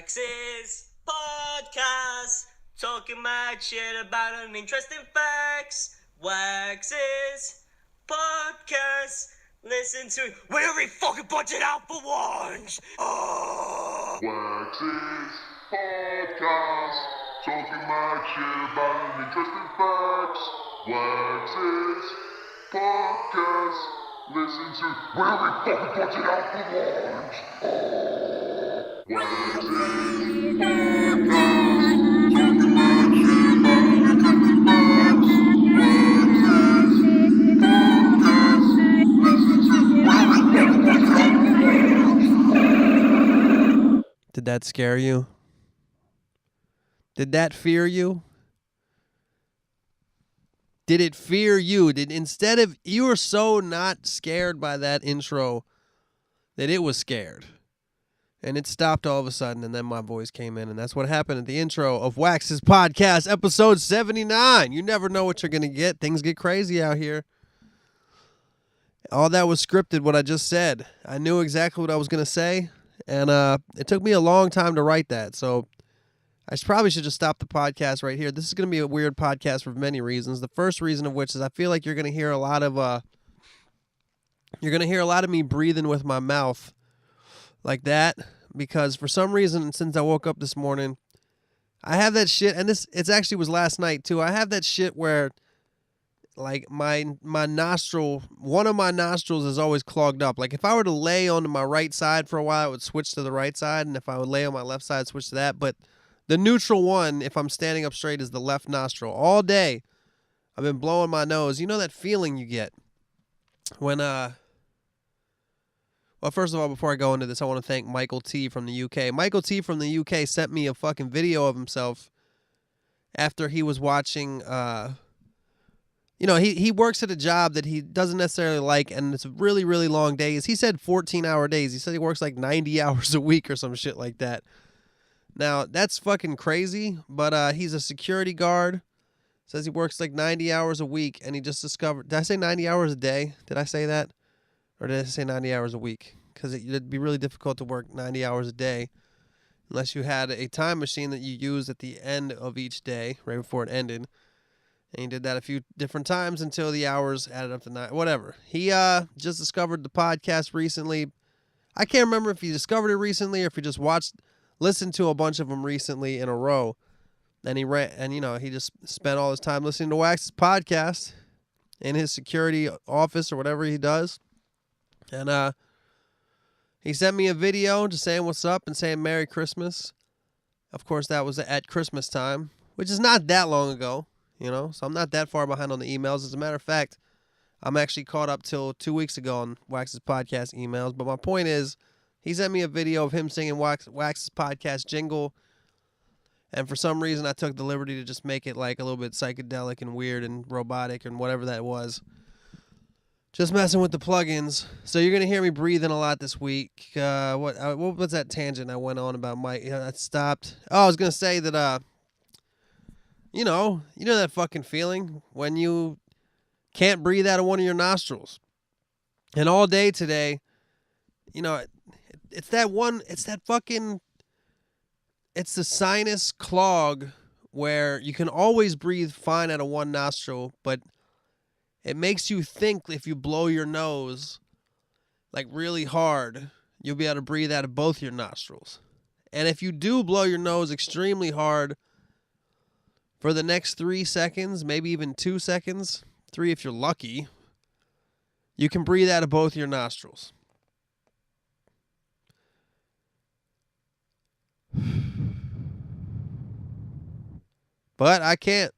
Wax's podcast, talking mad shit about uninteresting facts. Wax's podcast, listen to it whenever he fucking puts it out for once. Wax's podcast, talking mad shit about uninteresting facts. Wax's podcast, listen to whenever he fucking puts it out for once. Wax's podcast, talking mad shit about uninteresting facts. Wax's podcast, listen to whenever he fucking puts it out for once. Did that scare you? Did that fear you? Did it fear you? Instead of you were so not scared by that intro that it was scared. And it stopped all of a sudden, and then my voice came in, and that's what happened at the intro of Wax's podcast, episode 79. You never know what you're going to get. Things get crazy out here. All that was scripted, what I just said. I knew exactly what I was going to say, and it took me a long time to write that, so I probably should just stop the podcast right here. This is going to be a weird podcast for many reasons. The first reason of which is I feel like you're going to hear a lot of me breathing with my mouth like that, because for some reason, since I woke up this morning, I have that shit, and it actually was last night too. I have that shit where like my nostril, one of my nostrils is always clogged up. Like if I were to lay on my right side for a while, it would switch to the right side, and if I would lay on my left side, switch to that. But the neutral one, if I'm standing up straight, is the left nostril. All day, I've been blowing my nose. You know that feeling you get when Well, first of all, before I go into this, I want to thank Michael T. from the UK. Michael T. from the UK sent me a fucking video of himself after he was watching, he works at a job that he doesn't necessarily like, and it's really, really long days. He said 14-hour days. He said he works like 90 hours a week or some shit like that. Now, that's fucking crazy, but he's a security guard. Says he works like 90 hours a week, and he just discovered... Did I say 90 hours a day? Did I say that? Or did I say 90 hours a week? Because it'd be really difficult to work 90 hours a day unless you had a time machine that you used at the end of each day, right before it ended. And he did that a few different times until the hours added up to 9. Whatever. He just discovered the podcast recently. I can't remember if he discovered it recently or if he just listened to a bunch of them recently in a row. And he just spent all his time listening to Wax's podcast in his security office or whatever he does. And he sent me a video just saying what's up and saying Merry Christmas. Of course, that was at Christmas time, which is not that long ago, so I'm not that far behind on the emails. As a matter of fact, I'm actually caught up till 2 weeks ago on Wax's podcast emails. But my point is, he sent me a video of him singing Wax's podcast jingle, and for some reason, I took the liberty to just make it like a little bit psychedelic and weird and robotic and whatever that was. Just messing with the plugins. So you're going to hear me breathing a lot this week. What was that tangent I went on about Mike? I stopped. Oh, I was going to say that, you know that fucking feeling when you can't breathe out of one of your nostrils. And all day today, it's the sinus clog where you can always breathe fine out of one nostril, but it makes you think if you blow your nose like really hard, you'll be able to breathe out of both your nostrils. And if you do blow your nose extremely hard for the next 3 seconds, maybe even 2 seconds, 3 if you're lucky, you can breathe out of both your nostrils. But I can't.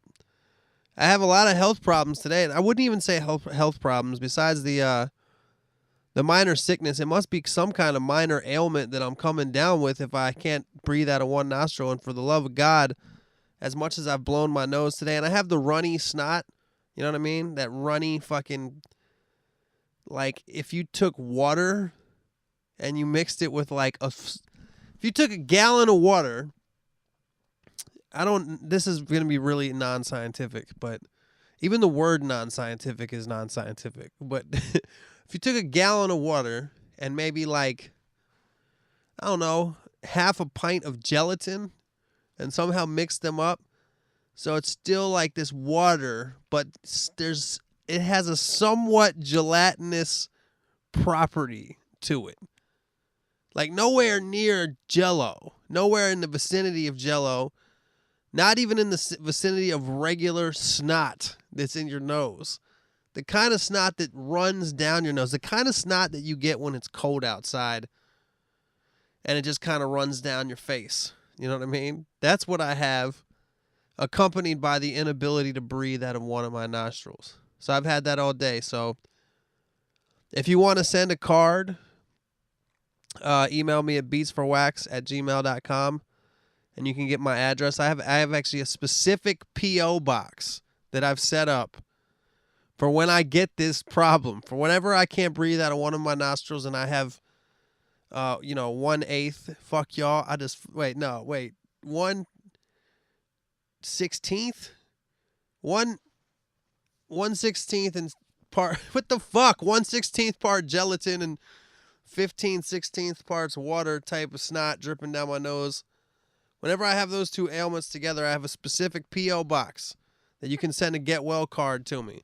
I have a lot of health problems today, and I wouldn't even say health problems. Besides the minor sickness, it must be some kind of minor ailment that I'm coming down with if I can't breathe out of one nostril. And for the love of God, as much as I've blown my nose today, and I have the runny snot, you know what I mean? That runny fucking, like if you took water and you mixed it with if you took a gallon of water. This is going to be really non-scientific, but even the word non-scientific is non-scientific. But if you took a gallon of water and maybe I don't know, half a pint of gelatin and somehow mixed them up. So it's still like this water, but it has a somewhat gelatinous property to it. Like nowhere near Jell-O, nowhere in the vicinity of Jell-O, not even in the vicinity of regular snot that's in your nose. The kind of snot that runs down your nose, the kind of snot that you get when it's cold outside and it just kind of runs down your face. You know what I mean? That's what I have, accompanied by the inability to breathe out of one of my nostrils. So I've had that all day. So if you want to send a card, email me at beatsforwax@gmail.com and you can get my address. I have actually a specific P.O. box that I've set up for when I get this problem, for whenever I can't breathe out of one of my nostrils and I have, 1/8. Fuck y'all. 1/16th? 1/16th and part, what the fuck? 1/16th part gelatin and 15/16th parts water type of snot dripping down my nose. Whenever I have those two ailments together, I have a specific P.O. box that you can send a get well card to me.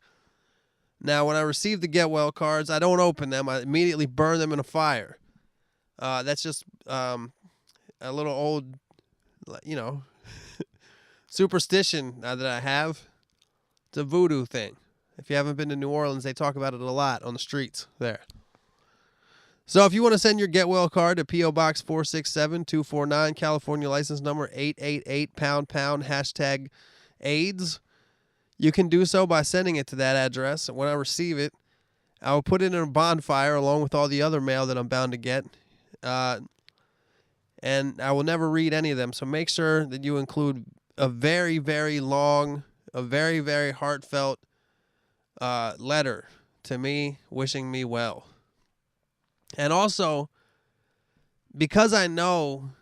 Now, when I receive the get well cards, I don't open them. I immediately burn them in a fire. That's just a little old, superstition that I have. It's a voodoo thing. If you haven't been to New Orleans, they talk about it a lot on the streets there. So if you want to send your Get Well card to P.O. Box 467-249, California license number 888 #, AIDS, you can do so by sending it to that address. And when I receive it, I will put it in a bonfire along with all the other mail that I'm bound to get. And I will never read any of them. So make sure that you include a very, very long, a very, very heartfelt letter to me wishing me well. And also, because I know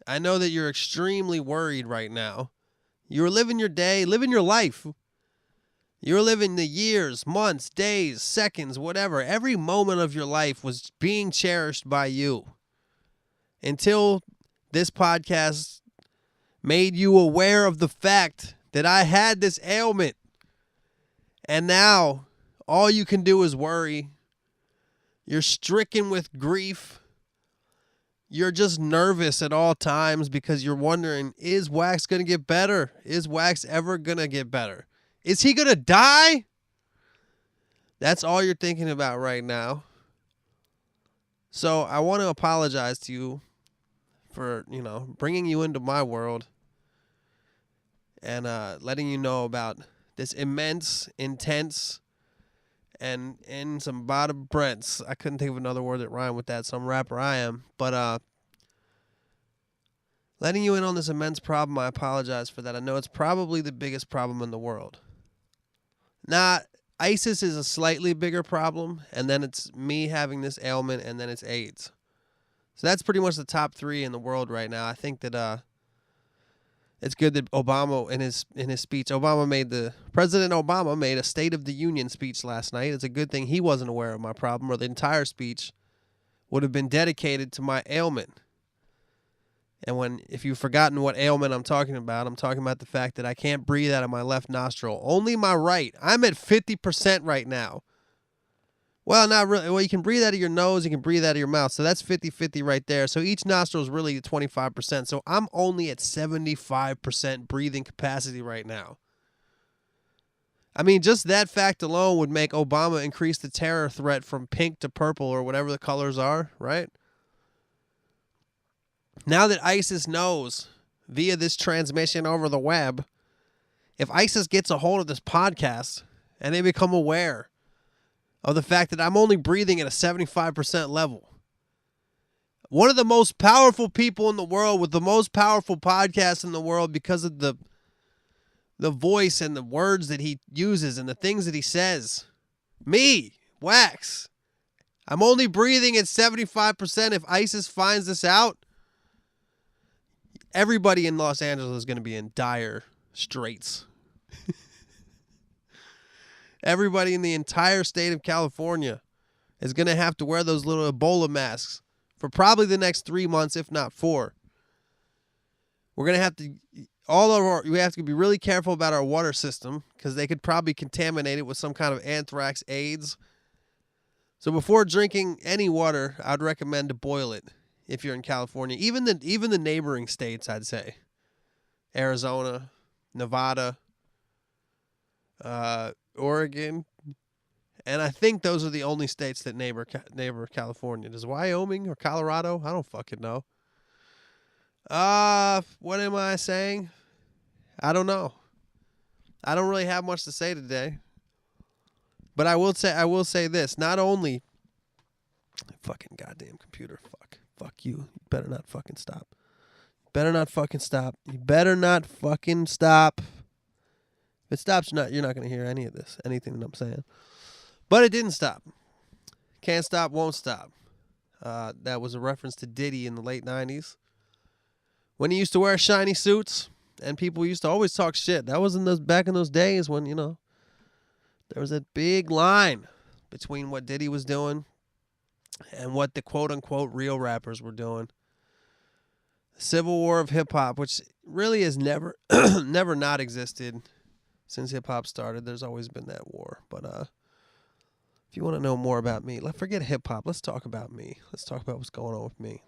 that you're extremely worried right now. You're living your day, living your life. You're living the years, months, days, seconds, whatever. Every moment of your life was being cherished by you until this podcast made you aware of the fact that I had this ailment. And now all you can do is worry. You're stricken with grief. You're just nervous at all times because you're wondering, is Wax going to get better? Is Wax ever going to get better? Is he going to die? That's all you're thinking about right now. So I want to apologize to you for, bringing you into my world and letting you know about this immense, intense, and in some bottom Brents. I couldn't think of another word that rhymed with that. Some rapper I am. But letting you in on this immense problem, I apologize for that. I know it's probably the biggest problem in the world. Now, ISIS is a slightly bigger problem, and then it's me having this ailment, and then it's AIDS. So that's pretty much the top three in the world right now. I think that it's good that Obama, in his speech, President Obama made a State of the Union speech last night. It's a good thing he wasn't aware of my problem, or the entire speech would have been dedicated to my ailment. And if you've forgotten what ailment I'm talking about the fact that I can't breathe out of my left nostril, only my right. I'm at 50% right now. Well, not really. Well, you can breathe out of your nose, you can breathe out of your mouth. So that's 50-50 right there. So each nostril is really 25%. So I'm only at 75% breathing capacity right now. I mean, just that fact alone would make Obama increase the terror threat from pink to purple or whatever the colors are, right? Now that ISIS knows via this transmission over the web, if ISIS gets a hold of this podcast and they become aware of the fact that I'm only breathing at a 75% level, one of the most powerful people in the world with the most powerful podcast in the world because of the voice and the words that he uses and the things that he says. Me, Wax. I'm only breathing at 75%. If ISIS finds this out, everybody in Los Angeles is going to be in dire straits. Everybody in the entire state of California is going to have to wear those little Ebola masks for probably the next 3 months, if not 4. We're gonna have to we have to be really careful about our water system because they could probably contaminate it with some kind of anthrax, AIDS. So before drinking any water, I'd recommend to boil it if you're in California. Even the neighboring states, I'd say. Arizona, Nevada, Oregon, and I think those are the only states that neighbor California. Does Wyoming or Colorado? I don't fucking know. What am I saying? I don't know. I don't really have much to say today. But I will say this. Not only fucking goddamn computer. Fuck you. You better not fucking stop. You better not fucking stop. If it stops, you're not going to hear any of this, anything that I'm saying. But it didn't stop. Can't stop, won't stop. That was a reference to Diddy in the late 90s. When he used to wear shiny suits and people used to always talk shit. That was back in those days when, there was that big line between what Diddy was doing and what the quote-unquote real rappers were doing. The Civil War of hip-hop, which really has never not existed since hip-hop started. There's always been that war. But if you want to know more about me, forget hip-hop. Let's talk about me. Let's talk about what's going on with me.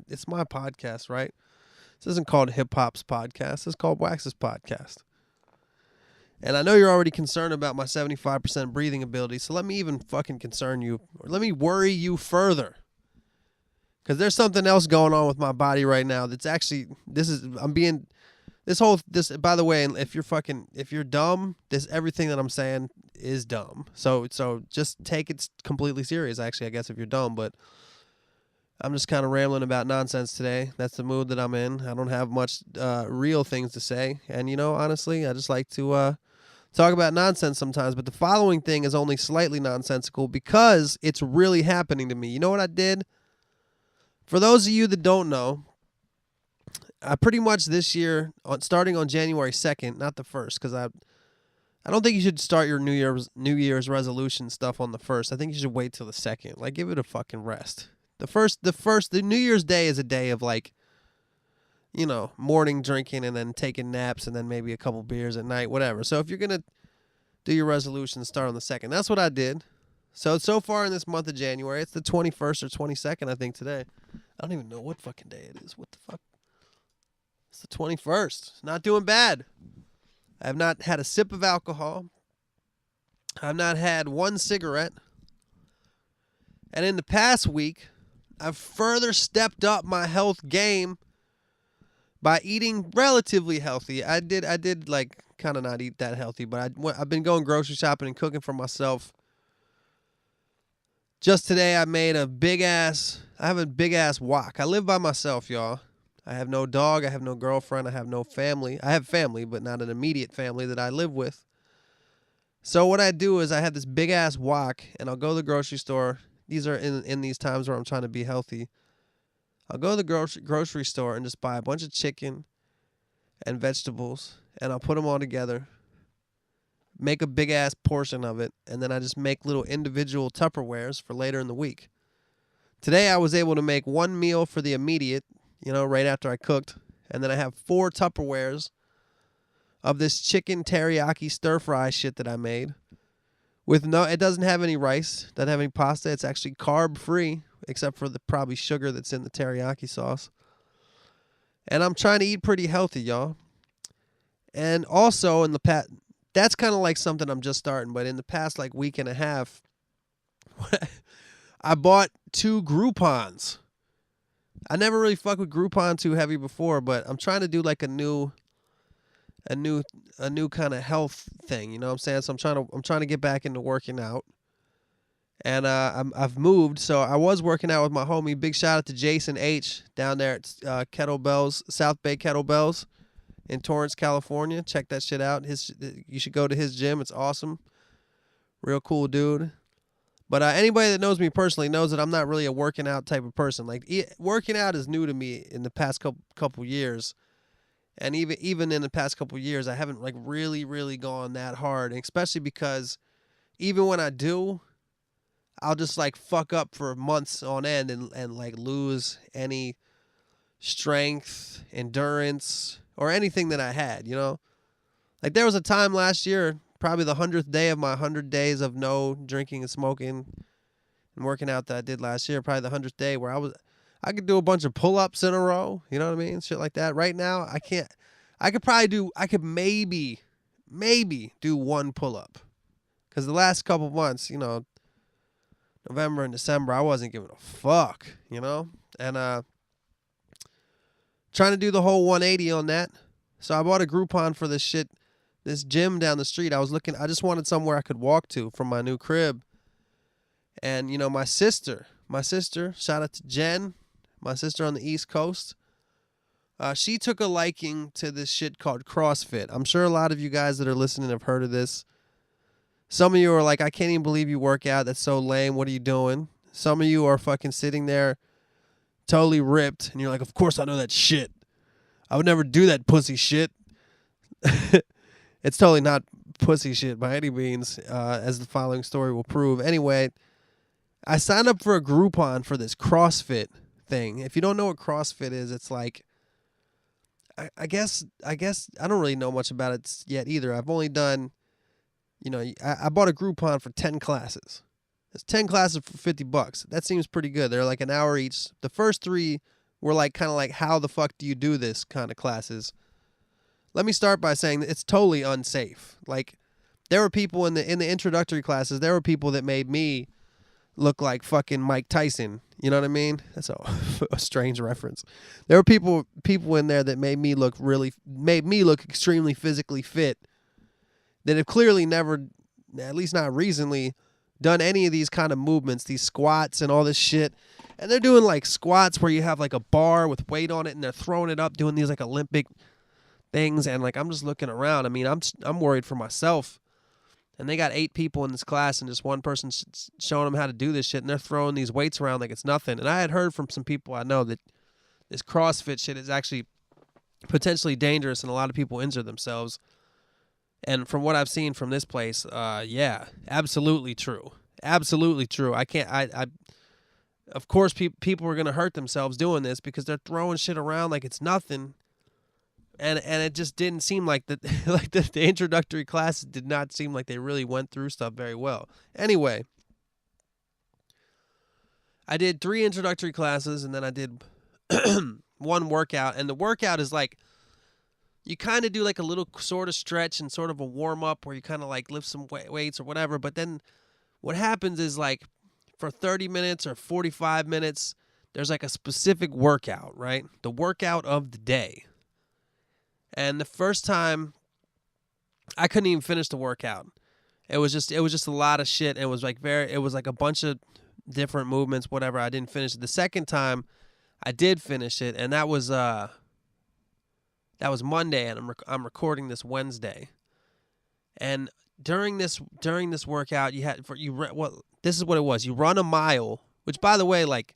It's my podcast, right? This isn't called Hip Hop's podcast. It's called Wax's podcast. And I know you're already concerned about my 75% breathing ability, so let me even fucking concern you, or let me worry you further. Because there's something else going on with my body right now that's actually, by the way, if you're dumb, everything that I'm saying is dumb. So just take it completely serious, actually, I guess, if you're dumb, but I'm just kind of rambling about nonsense today. That's the mood that I'm in. I don't have much real things to say. And, honestly, I just like to talk about nonsense sometimes. But the following thing is only slightly nonsensical because it's really happening to me. You know what I did? For those of you that don't know, I pretty much this year, starting on January 2nd, not the 1st, because I don't think you should start your New Year's resolution stuff on the 1st. I think you should wait till the 2nd. Give it a fucking rest. The New Year's Day is a day of morning drinking and then taking naps and then maybe a couple beers at night, whatever. So if you're going to do your resolution, start on the 2nd. That's what I did. So far in this month of January, it's the 21st or 22nd, I think, today. I don't even know what fucking day it is. What the fuck? It's the 21st. Not doing bad. I have not had a sip of alcohol. I've not had one cigarette. And in the past week, I've further stepped up my health game by eating relatively healthy. I did kind of not eat that healthy, but I've been going grocery shopping and cooking for myself. Just today, I have a big ass wok. I live by myself, y'all. I have no dog. I have no girlfriend. I have no family. I have family, but not an immediate family that I live with. So what I do is I have this big ass wok, and I'll go to the grocery store. These are in these times where I'm trying to be healthy. I'll go to the grocery store and just buy a bunch of chicken and vegetables, and I'll put them all together, make a big-ass portion of it, and then I just make little individual Tupperwares for later in the week. Today I was able to make one meal for the immediate, right after I cooked, and then I have 4 Tupperwares of this chicken teriyaki stir-fry shit that I made. It doesn't have any rice, doesn't have any pasta. It's actually carb-free, except for the probably sugar that's in the teriyaki sauce. And I'm trying to eat pretty healthy, y'all. And also in the past, that's kind of like something I'm just starting, but in the past week and a half, I bought 2 Groupons. I never really fucked with Groupon too heavy before, but I'm trying to do a new kind of health thing, you know what I'm saying? So I'm trying to get back into working out. And I've moved, so I was working out with my homie. Big shout out to Jason H down there at Kettlebells, South Bay Kettlebells in Torrance, California. Check that shit out. You should go to his gym. It's awesome. Real cool dude. But anybody that knows me personally knows that I'm not really a working out type of person. Working out is new to me in the past couple years. And even in the past couple years, I haven't really, really gone that hard. And especially because even when I do, I'll just fuck up for months on end and lose any strength, endurance, or anything that I had, you know? Like there was a time last year, probably the 100th day of my 100 days of no drinking and smoking and working out that I did last year, probably the 100th day where I could do a bunch of pull-ups in a row, you know what I mean? Shit like that. Right now, I can't. I could maybe do one pull-up. Because the last couple months, you know, November and December, I wasn't giving a fuck, you know? And trying to do the whole 180 on that. So I bought a Groupon for this shit, this gym down the street. I just wanted somewhere I could walk to from my new crib. And, you know, my sister, shout out to Jen, my sister on the East Coast. She took a liking to this shit called CrossFit. I'm sure a lot of you guys that are listening have heard of this. Some of you are like, I can't even believe you work out. That's so lame. What are you doing? Some of you are fucking sitting there totally ripped. And you're like, of course I know that shit. I would never do that pussy shit. It's totally not pussy shit by any means, as the following story will prove. Anyway, I signed up for a Groupon for this CrossFit thing. If you don't know what CrossFit is, it's like, I guess I don't really know much about it yet either. I've only done, you know, I bought a Groupon for 10 classes. It's 10 classes for $50. That seems pretty good. They're like an hour each. The first 3 were like kind of like how the fuck do you do this kind of classes. Let me start by saying that it's totally unsafe. Like there were people in the introductory classes, there were people that made me look like fucking Mike Tyson. You know what I mean? That's a strange reference. There were people in there that made me look extremely physically fit that have clearly never, at least not recently, done any of these kind of movements, these squats and all this shit. And they're doing like squats where you have like a bar with weight on it and they're throwing it up, doing these like Olympic things. And like, I'm just looking around. I mean, I'm worried for myself. And they got 8 people in this class and just one person showing them how to do this shit. And they're throwing these weights around like it's nothing. And I had heard from some people I know that this CrossFit shit is actually potentially dangerous and a lot of people injure themselves. And from what I've seen from this place, yeah, absolutely true. Absolutely true. Of course, people are going to hurt themselves doing this because they're throwing shit around like it's nothing. And it just didn't seem like the introductory classes did not seem like they really went through stuff very well. Anyway, I did 3 introductory classes and then I did one workout. And the workout is like, you kind of do like a little sort of stretch and sort of a warm up where you kind of like lift some weights or whatever. But then what happens is like for 30 minutes or 45 minutes, there's like a specific workout, right? The workout of the day. And the first time, I couldn't even finish the workout. It was just a lot of shit. It was like a bunch of different movements, whatever. I didn't finish it. The second time, I did finish it, and that was Monday, and I'm recording this Wednesday. And during this workout, this is what it was. You run a mile, which by the way, like,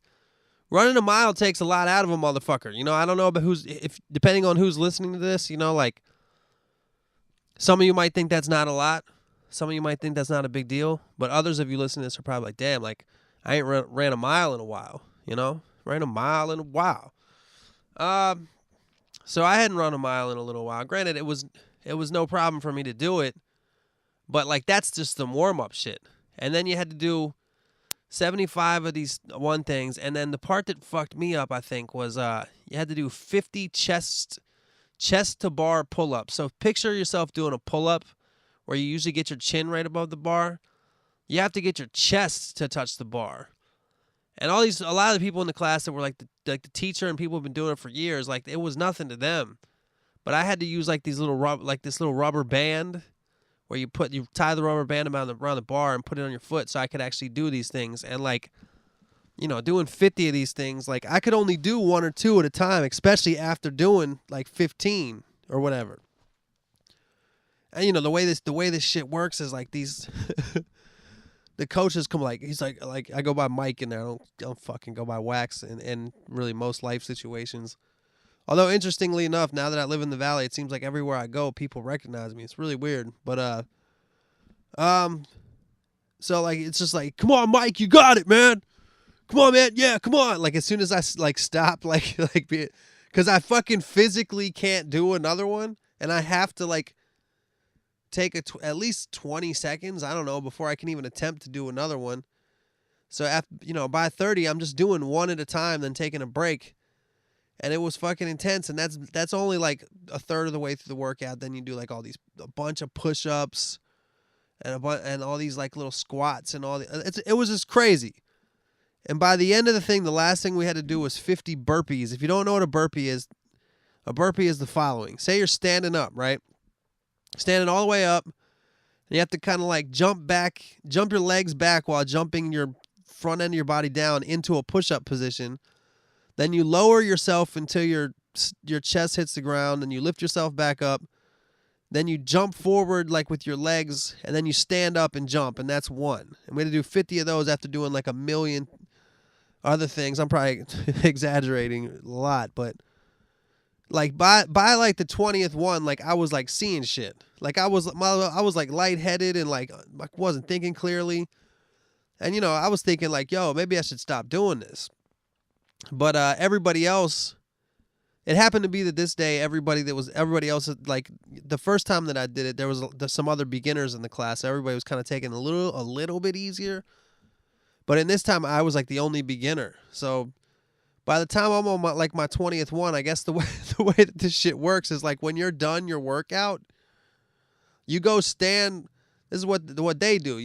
running a mile takes a lot out of a motherfucker. You know, I don't know about depending on who's listening to this, you know, like some of you might think that's not a lot. Some of you might think that's not a big deal. But others of you listening to this are probably like, damn, like I ain't ran a mile in a while, you know, ran a mile in a while. So I hadn't run a mile in a little while. Granted, it was no problem for me to do it. But like, that's just some warm up shit. And then you had to do 75 of these one things, and then the part that fucked me up, I think, was you had to do 50 chest to bar pull-ups. So picture yourself doing a pull-up where you usually get your chin right above the bar. You have to get your chest to touch the bar. And a lot of the people in the class that were like the teacher and people who've been doing it for years, like it was nothing to them. But I had to use like this little rubber band where you tie the rubber band around the bar and put it on your foot so I could actually do these things. And like, you know, doing 50 of these things, like I could only do 1 or 2 at a time, especially after doing like 15 or whatever. And you know, the way this shit works is like these the coaches come he's like I go by Mike in there. I don't fucking go by Wax in really most life situations. Although, interestingly enough, now that I live in the Valley, it seems like everywhere I go, people recognize me. It's really weird. But, so, like, it's just like, come on, Mike, you got it, man. Come on, man. Yeah, come on. Like, as soon as I, like, stop, like Because I fucking physically can't do another one. And I have to like take at least 20 seconds, I don't know, before I can even attempt to do another one. So after, by 30, I'm just doing one at a time, then taking a break. And it was fucking intense. And that's only like a third of the way through the workout. Then you do like a bunch of push-ups and all these like little squats and it was just crazy. And by the end of the thing, the last thing we had to do was 50 burpees. If you don't know what a burpee is the following. Say you're standing up, right? Standing all the way up. And you have to kind of like jump your legs back while jumping your front end of your body down into a push-up position. Then you lower yourself until your chest hits the ground, and you lift yourself back up. Then you jump forward like with your legs, and then you stand up and jump, and that's one. And we had to do 50 of those after doing like a million other things. I'm probably exaggerating a lot, but like by like the 20th one, like I was like seeing shit. Like I was like lightheaded and like I wasn't thinking clearly. And I was thinking like, yo, maybe I should stop doing this. But everybody else, it happened to be that this day everybody else, like the first time that I did it, there's some other beginners in the class. So everybody was kind of taking a little bit easier. But in this time I was like the only beginner. So by the time I'm on my 20th one, I guess the way that this shit works is like when you're done your workout, you go stand. This is what they do.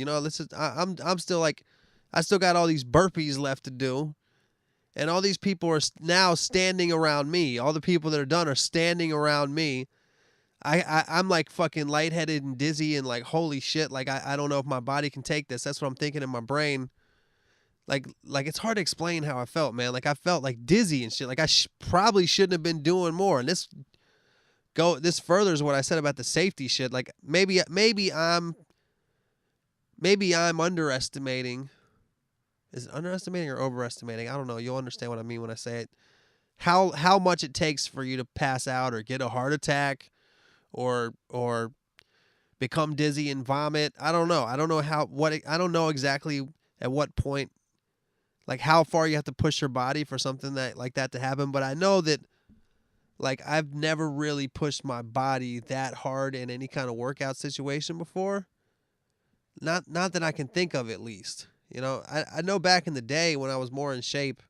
I'm still like, I still got all these burpees left to do. And all these people are now standing around me. All the people that are done are standing around me. I'm like fucking lightheaded and dizzy and like, holy shit. Like, I don't know if my body can take this. That's what I'm thinking in my brain. Like it's hard to explain how I felt, man. Like I felt like dizzy and shit. Like I probably shouldn't have been doing more. And this furthers what I said about the safety shit. Like maybe I'm underestimating. Is it underestimating or overestimating? I don't know. You'll understand what I mean when I say it. How much it takes for you to pass out or get a heart attack or become dizzy and vomit. I don't know. I don't know exactly at what point, like how far you have to push your body for something like that to happen. But I know that like I've never really pushed my body that hard in any kind of workout situation before. Not that I can think of, at least. I know back in the day when I was more in shape,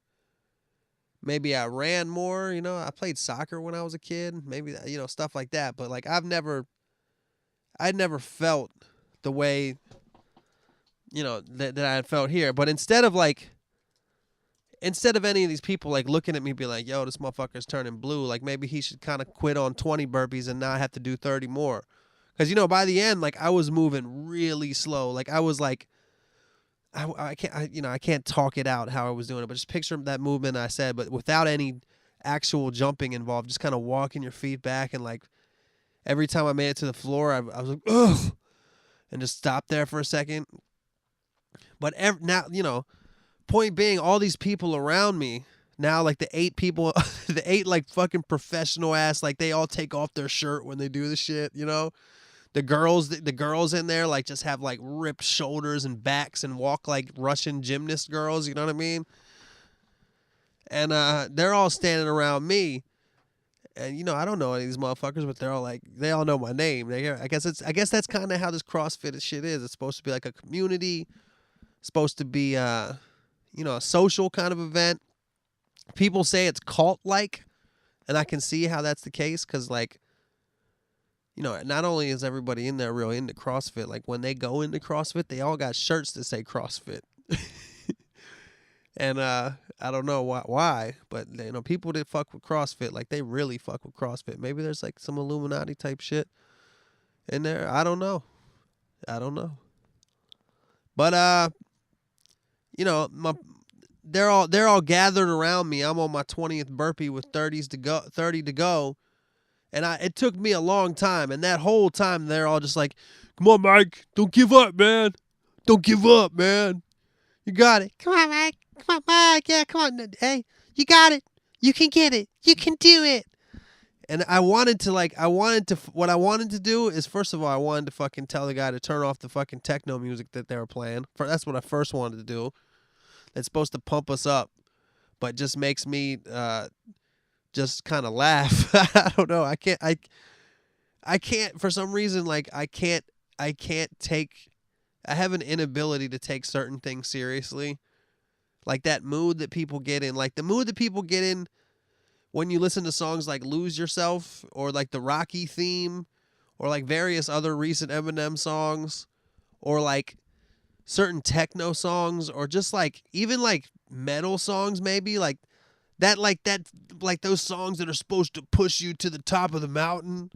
maybe I ran more, I played soccer when I was a kid, maybe, stuff like that. But like I'd never felt the way, that I had felt here. But instead of any of these people like looking at me be like, yo, this motherfucker's turning blue, like maybe he should kind of quit on 20 burpees and now have to do 30 more. Because, by the end, like I was moving really slow. Like I was like, I can't talk it out how I was doing it, but just picture that movement I said, but without any actual jumping involved, just kind of walking your feet back. And like every time I made it to the floor, I was like, ugh, and just stopped there for a second. But now, point being, all these people around me now, like the 8 people, the 8 like fucking professional ass, like they all take off their shirt when they do the shit, The girls in there like just have like ripped shoulders and backs and walk like Russian gymnast girls, you know what I mean? And they're all standing around me, and I don't know any of these motherfuckers, but they all know my name. I guess that's kind of how this CrossFit shit is. It's supposed to be like a community, supposed to be a social kind of event. People say it's cult like, and I can see how that's the case because like. Not only is everybody in there real into CrossFit, like when they go into CrossFit, they all got shirts that say CrossFit. And I don't know why, but people that fuck with CrossFit, like they really fuck with CrossFit. Maybe there's like some Illuminati type shit in there. I don't know. But they're all gathered around me. I'm on my 20th burpee with 30 to go. And it took me a long time, and that whole time they're all just like, "Come on, Mike, don't give up, man. Don't give up, man. You got it. Come on, Mike. Come on, Mike. Yeah, come on. Hey, you got it. You can get it. You can do it." And what I wanted to do is, first of all, I wanted to fucking tell the guy to turn off the fucking techno music that they were playing. That's what I first wanted to do. It's supposed to pump us up, but just makes me just kind of laugh. I don't know. I can't for some reason like I can't take I have an inability to take certain things seriously. Like that mood that people get in, like the mood that people get in when you listen to songs like Lose Yourself or like the Rocky theme or like various other recent Eminem songs or like certain techno songs or just like even like metal songs maybe like those songs that are supposed to push you to the top of the mountain,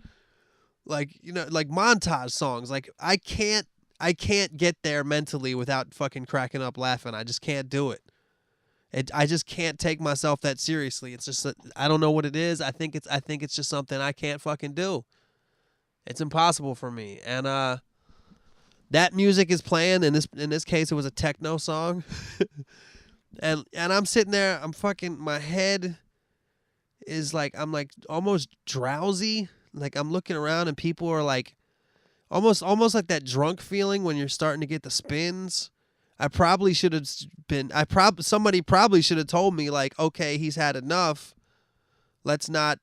like, you know, like montage songs. Like I can't get there mentally without fucking cracking up laughing. I just can't do it. I just can't take myself that seriously. It's just I don't know what it is. I think it's just something I can't fucking do. It's impossible for me. And that music is playing. In this case, it was a techno song. and I'm sitting there. I'm fucking. My head is like I'm like almost drowsy. Like I'm looking around and people are like almost like that drunk feeling when you're starting to get the spins. I probably should have been. Somebody probably should have told me like, okay, he's had enough. Let's not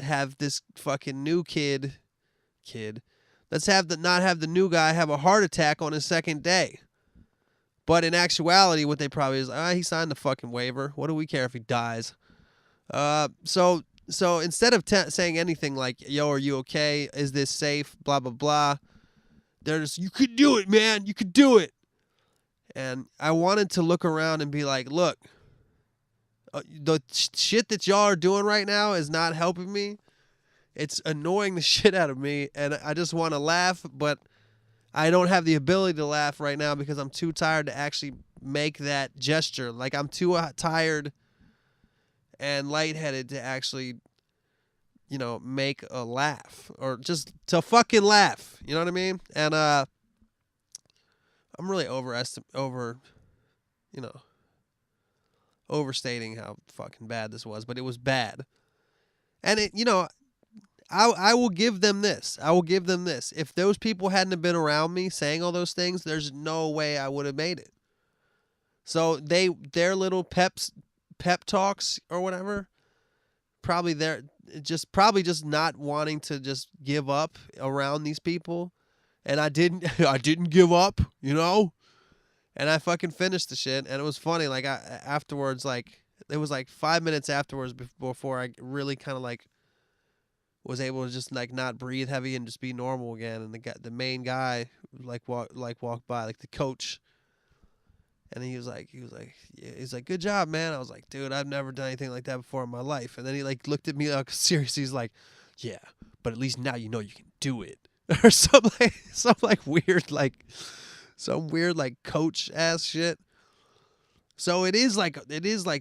have this fucking new kid. Let's not have the new guy have a heart attack on his second day. But in actuality, what they probably is, he signed the fucking waiver. What do we care if he dies? So instead of saying anything like, yo, are you okay? Is this safe? Blah, blah, blah. They're just, you could do it, man. You could do it. And I wanted to look around and be like, look, the shit that y'all are doing right now is not helping me. It's annoying the shit out of me. And I just want to laugh, but I don't have the ability to laugh right now because I'm too tired to actually make that gesture. Like I'm too tired and lightheaded to actually, you know, make a laugh or just to fucking laugh. You know what I mean? And I'm really overstating how fucking bad this was, but it was bad. And it, you know, I will give them this. If those people hadn't have been around me saying all those things, there's no way I would have made it. So their little pep talks or whatever, probably just not wanting to just give up around these people. And I didn't give up, you know? And I fucking finished the shit, and it was funny. Like afterwards, like it was like 5 minutes afterwards before I really kind of like was able to just like not breathe heavy and just be normal again. And the main guy walked by, like the coach, and he was like, yeah, he's like, good job, man. I was like, dude, I've never done anything like that before in my life. And then he like looked at me like seriously. He's like, yeah, but at least now you know you can do it, or some weird some weird like coach ass shit. So it is like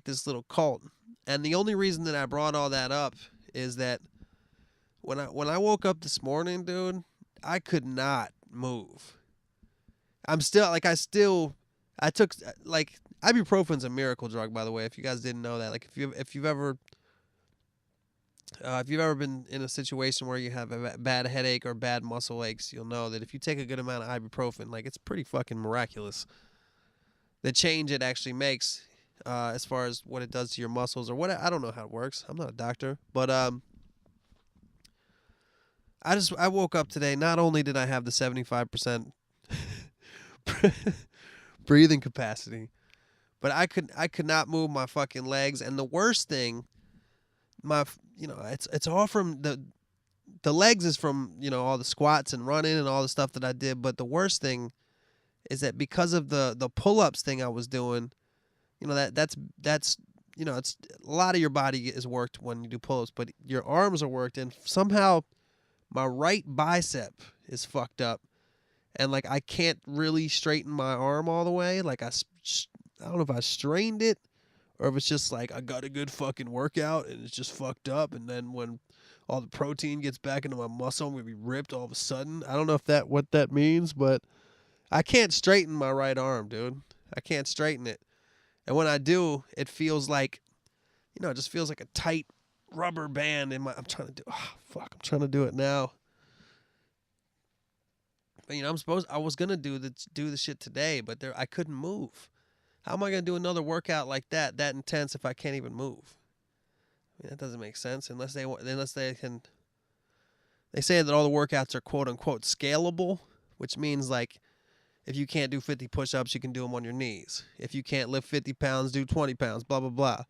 this little cult. And the only reason that I brought all that up is that when I woke up this morning, dude, I could not move. I took like ibuprofen's a miracle drug, by the way, if you guys didn't know that. Like if you've ever been in a situation where you have a bad headache or bad muscle aches, you'll know that if you take a good amount of ibuprofen, like it's pretty fucking miraculous the change it actually makes as far as what it does to your muscles or what. I don't know how it works. I'm not a doctor, but I woke up today. Not only did I have the 75% breathing capacity, but I could not move my fucking legs. And the worst thing, it's all from the legs is from, you know, all the squats and running and all the stuff that I did. But the worst thing is that because of the pull-ups thing I was doing, you know, that's you know, it's a lot of your body is worked when you do pull-ups, but your arms are worked, and somehow my right bicep is fucked up, and like I can't really straighten my arm all the way. Like I don't know if I strained it or if it's just like I got a good fucking workout and it's just fucked up, and then when all the protein gets back into my muscle, I'm gonna be ripped all of a sudden. I don't know if what that means, but I can't straighten my right arm, dude. I can't straighten it. And when I do, it feels like, you know, it just feels like a tight rubber band in my. I'm trying to do it now. But you know, I was gonna do the shit today, but I couldn't move. How am I gonna do another workout like that intense if I can't even move? I mean, that doesn't make sense unless they can. They say that all the workouts are quote unquote scalable, which means like if you can't do 50 push-ups, you can do them on your knees. If you can't lift 50 pounds, do 20 pounds, blah, blah, blah.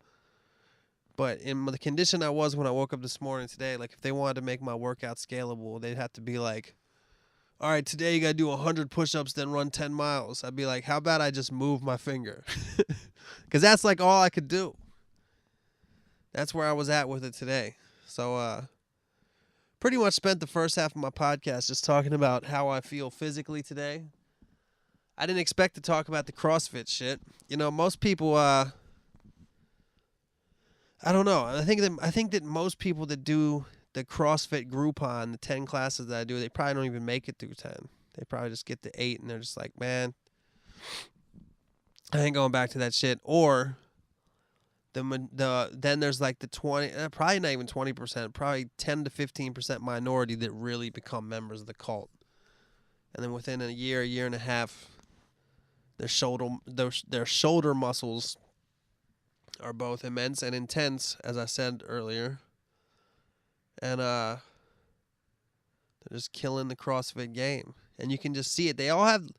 But in the condition I was when I woke up this morning today, like if they wanted to make my workout scalable, they'd have to be like, all right, today you got to do 100 push-ups, then run 10 miles. I'd be like, how about I just move my finger? Because that's like all I could do. That's where I was at with it today. So pretty much spent the first half of my podcast just talking about how I feel physically today. I didn't expect to talk about the CrossFit shit. You know, most people, I don't know. I think that most people that do the CrossFit Groupon, the 10 classes that I do, they probably don't even make it through 10. They probably just get to 8 and they're just like, man, I ain't going back to that shit. Or then there's like the 20, probably not even 20%, probably 10 to 15% minority that really become members of the cult. And then within a year and a half, their shoulder muscles are both immense and intense, as I said earlier. And they're just killing the CrossFit game. And you can just see it. They all have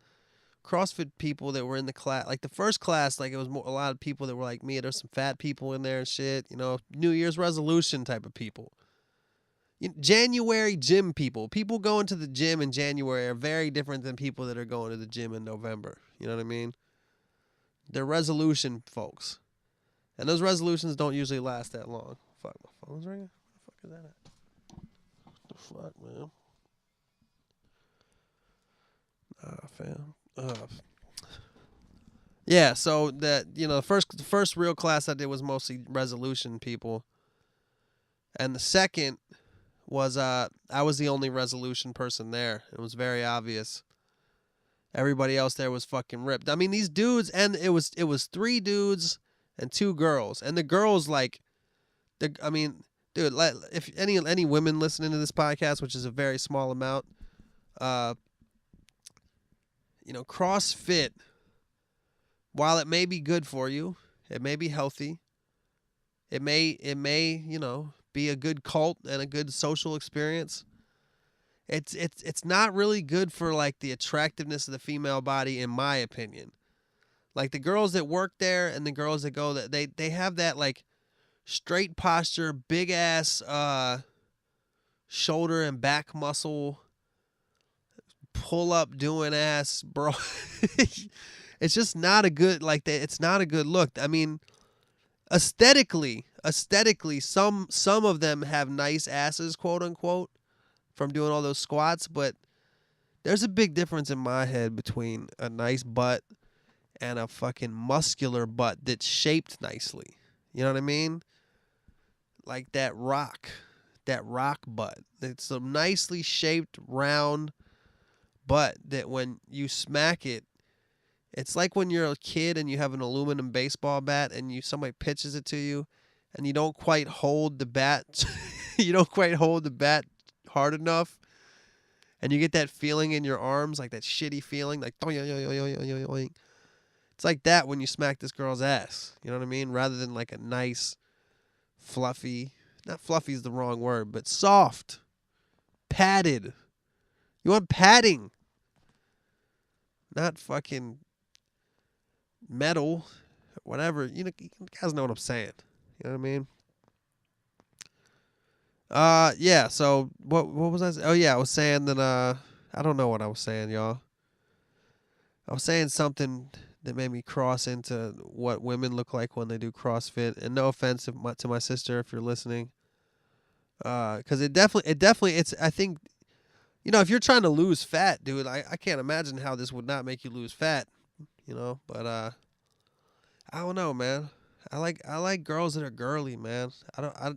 CrossFit people that were in the class. Like the first class, like it was a lot of people that were like me. There's some fat people in there and shit. You know, New Year's resolution type of people. January gym people. People going to the gym in January are very different than people that are going to the gym in November. You know what I mean? They're resolution folks. And those resolutions don't usually last that long. Fuck, my phone's ringing? What the fuck is that at? What the fuck, man? Fam. Yeah, so that, you know, the first real class I did was mostly resolution people. And the second was I was the only resolution person there. It was very obvious. Everybody else there was fucking ripped. I mean, these dudes, and it was 3 dudes and 2 girls. And the girls, like, I mean, dude, if any women listening to this podcast, which is a very small amount, you know, CrossFit, while it may be good for you, it may be healthy, it may, you know, be a good cult and a good social experience. It's not really good for like the attractiveness of the female body, in my opinion. Like the girls that work there and the girls that go, that they have that like straight posture, big ass shoulder and back muscle, pull up doing ass, bro. It's just not a good, like that. It's not a good look. I mean, aesthetically, some of them have nice asses, quote unquote, from doing all those squats, but there's a big difference in my head between a nice butt and a fucking muscular butt that's shaped nicely. You know what I mean? Like that rock butt. It's a nicely shaped, round butt that when you smack it, it's like when you're a kid and you have an aluminum baseball bat and somebody pitches it to you and you don't quite hold the bat. You don't quite hold the bat hard enough. And you get that feeling in your arms, like that shitty feeling, like it's like that when you smack this girl's ass. You know what I mean? Rather than like a nice, fluffy, not fluffy is the wrong word, but soft, padded. You want padding, not fucking metal, whatever. You know, you guys know what I'm saying. You know what I mean? Yeah, so what was I saying? Oh yeah, I was saying that I don't know what I was saying, y'all. I was saying something that made me cross into what women look like when they do CrossFit. And no offense to my sister if you're listening. Cuz it definitely it's, I think, you know, if you're trying to lose fat, dude, I can't imagine how this would not make you lose fat, you know, but I don't know, man. I like girls that are girly, man. As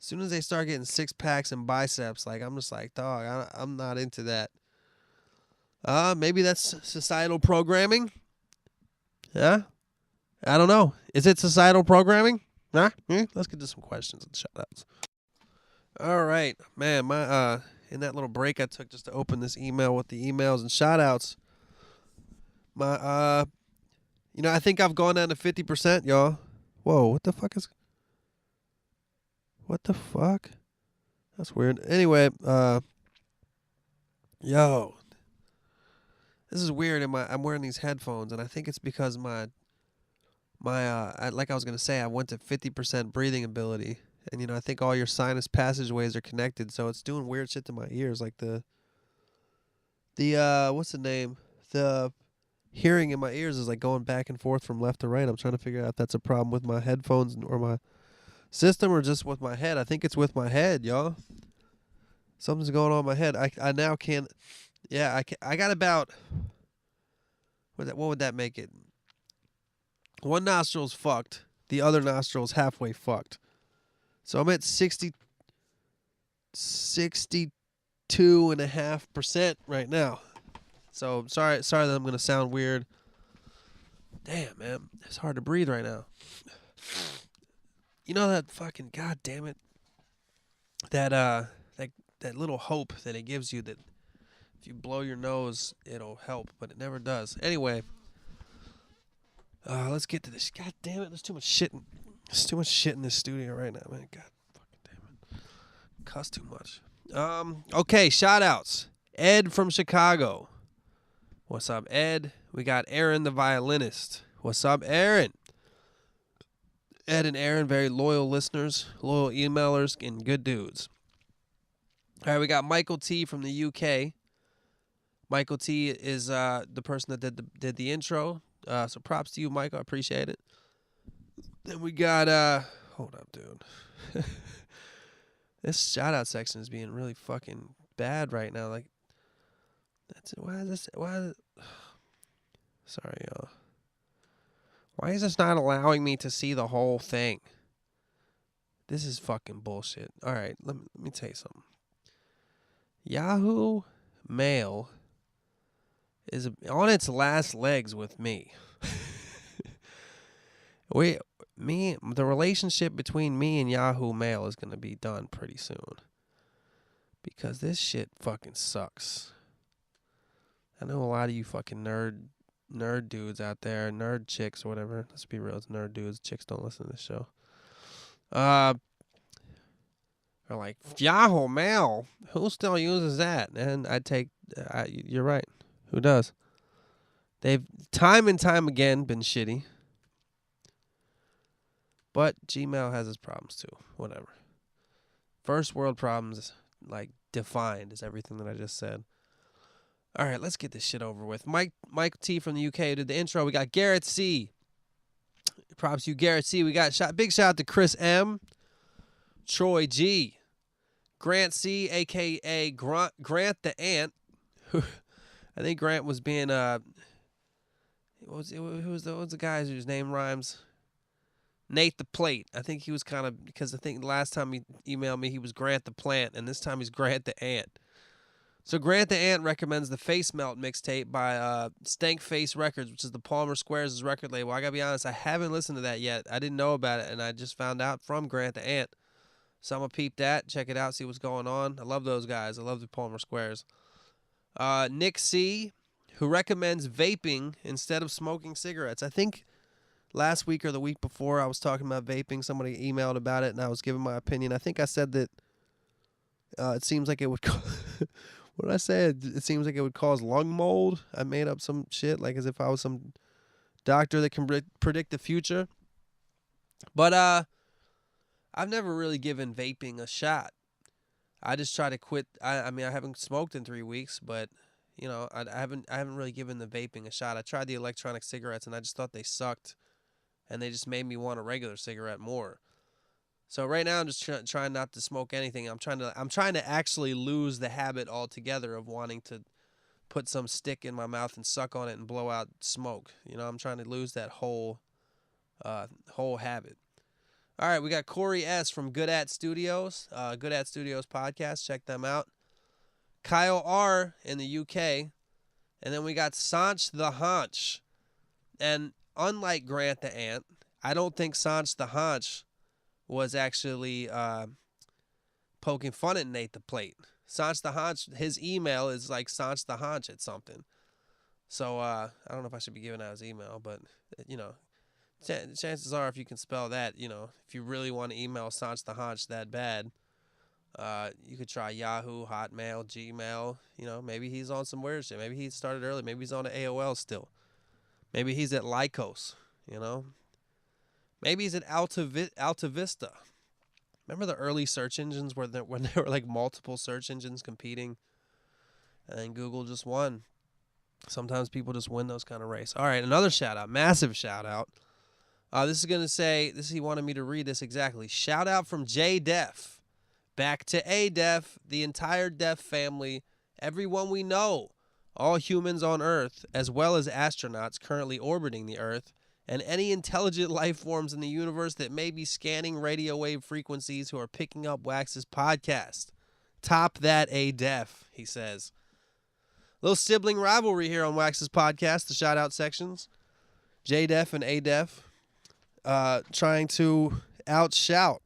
soon as they start getting 6-packs and biceps, like, I'm just like, dog, I'm not into that. Maybe that's societal programming. Yeah? I don't know. Is it societal programming? Huh? Let's get to some questions and shout-outs. All right. Man, my in that little break I took just to open this email with the emails and shout-outs, my, you know, I think I've gone down to 50%, y'all. Whoa, what the fuck is... What the fuck? That's weird. Anyway, yo, this is weird. I'm wearing these headphones, and I think it's because like I was gonna say, I went to 50% breathing ability, and I think all your sinus passageways are connected, so it's doing weird shit to my ears, like the what's the name? The hearing in my ears is like going back and forth from left to right. I'm trying to figure out if that's a problem with my headphones or my system or just with my head. I think it's with my head, y'all. Something's going on in my head. I now can't. Yeah, I got about. What would that make it? One nostril's fucked. The other nostril's halfway fucked. So I'm at 62.5% right now. So sorry that I'm gonna sound weird. Damn, man, it's hard to breathe right now. You know that fucking goddamn it. That little hope that it gives you that if you blow your nose it'll help, but it never does. Anyway, let's get to this. God damn it, there's too much shit in this studio right now, man. God fucking damn it. Cuss too much. Okay, shout outs. Ed from Chicago. What's up, Ed? We got Aaron the violinist. What's up, Aaron? Ed and Aaron, very loyal listeners, loyal emailers, and good dudes. All right, we got Michael T from the UK. Michael T is the person that did the intro. So props to you, Michael. I appreciate it. Then we got hold up, dude. This shout out section is being really fucking bad right now. Like, that's it. Sorry, y'all. Why is this not allowing me to see the whole thing? This is fucking bullshit. All right, let me tell you something. Yahoo Mail is on its last legs with me. The relationship between me and Yahoo Mail is going to be done pretty soon. Because this shit fucking sucks. I know a lot of you fucking nerd dudes out there, nerd chicks or whatever. Let's be real, it's nerd dudes. Chicks don't listen to this show. They're like, Yahoo Mail? Who still uses that? And you're right. Who does? They've time and time again been shitty. But Gmail has its problems too. Whatever. First world problems, like, defined is everything that I just said. All right, let's get this shit over with. Mike T from the UK did the intro. We got Garrett C. Props to you, Garrett C. We got big shout out to Chris M. Troy G. Grant C, a.k.a. Grant the Ant. I think Grant was being, who was the guy whose name rhymes? Nate the Plate. I think he was kind of, because I think the last time he emailed me, he was Grant the Plant, and this time he's Grant the Ant. So Grant the Ant recommends the Face Melt mixtape by Stank Face Records, which is the Palmer Squares' record label. I gotta be honest, I haven't listened to that yet. I didn't know about it, and I just found out from Grant the Ant. So I'm gonna peep that, check it out, see what's going on. I love those guys. I love the Palmer Squares. Nick C, who recommends vaping instead of smoking cigarettes. I think last week or the week before I was talking about vaping. Somebody emailed about it, and I was giving my opinion. I think I said that it seems like it would... What did I say? It seems like it would cause lung mold. I made up some shit, like as if I was some doctor that can predict the future. But I've never really given vaping a shot. I just try to quit. I mean, I haven't smoked in 3 weeks, but I haven't really given the vaping a shot. I tried the electronic cigarettes, and I just thought they sucked, and they just made me want a regular cigarette more. So right now I'm just trying not to smoke anything. I'm trying to actually lose the habit altogether of wanting to put some stick in my mouth and suck on it and blow out smoke. I'm trying to lose that whole habit. All right, we got Corey S from Good At Studios, Good At Studios podcast. Check them out. Kyle R in the UK, and then we got Sanch the Haunch. And unlike Grant the Ant, I don't think Sanch the Haunch was actually poking fun at Nate the Plate. Sanch the Haunch, his email is like Sanch the Haunch at something. So I don't know if I should be giving out his email, but chances are, if you can spell that, you know, if you really want to email Sanch the Haunch that bad, you could try Yahoo, Hotmail, Gmail. You know, maybe he's on some weird shit. Maybe he started early. Maybe he's on the AOL still. Maybe he's at Lycos, you know. Maybe he's at Alta Vista. Remember the early search engines when there were like multiple search engines competing, and then Google just won. Sometimes people just win those kind of race. All right, another shout out, massive shout out. This is gonna say this. He wanted me to read this exactly. Shout out from J Def, back to A Def, the entire Def family, everyone we know, all humans on Earth, as well as astronauts currently orbiting the Earth, and any intelligent life forms in the universe that may be scanning radio wave frequencies who are picking up Wax's podcast. Top that, A Def, he says. Little sibling rivalry here on Wax's podcast, the shout out sections. J Def and A Def trying to outshout.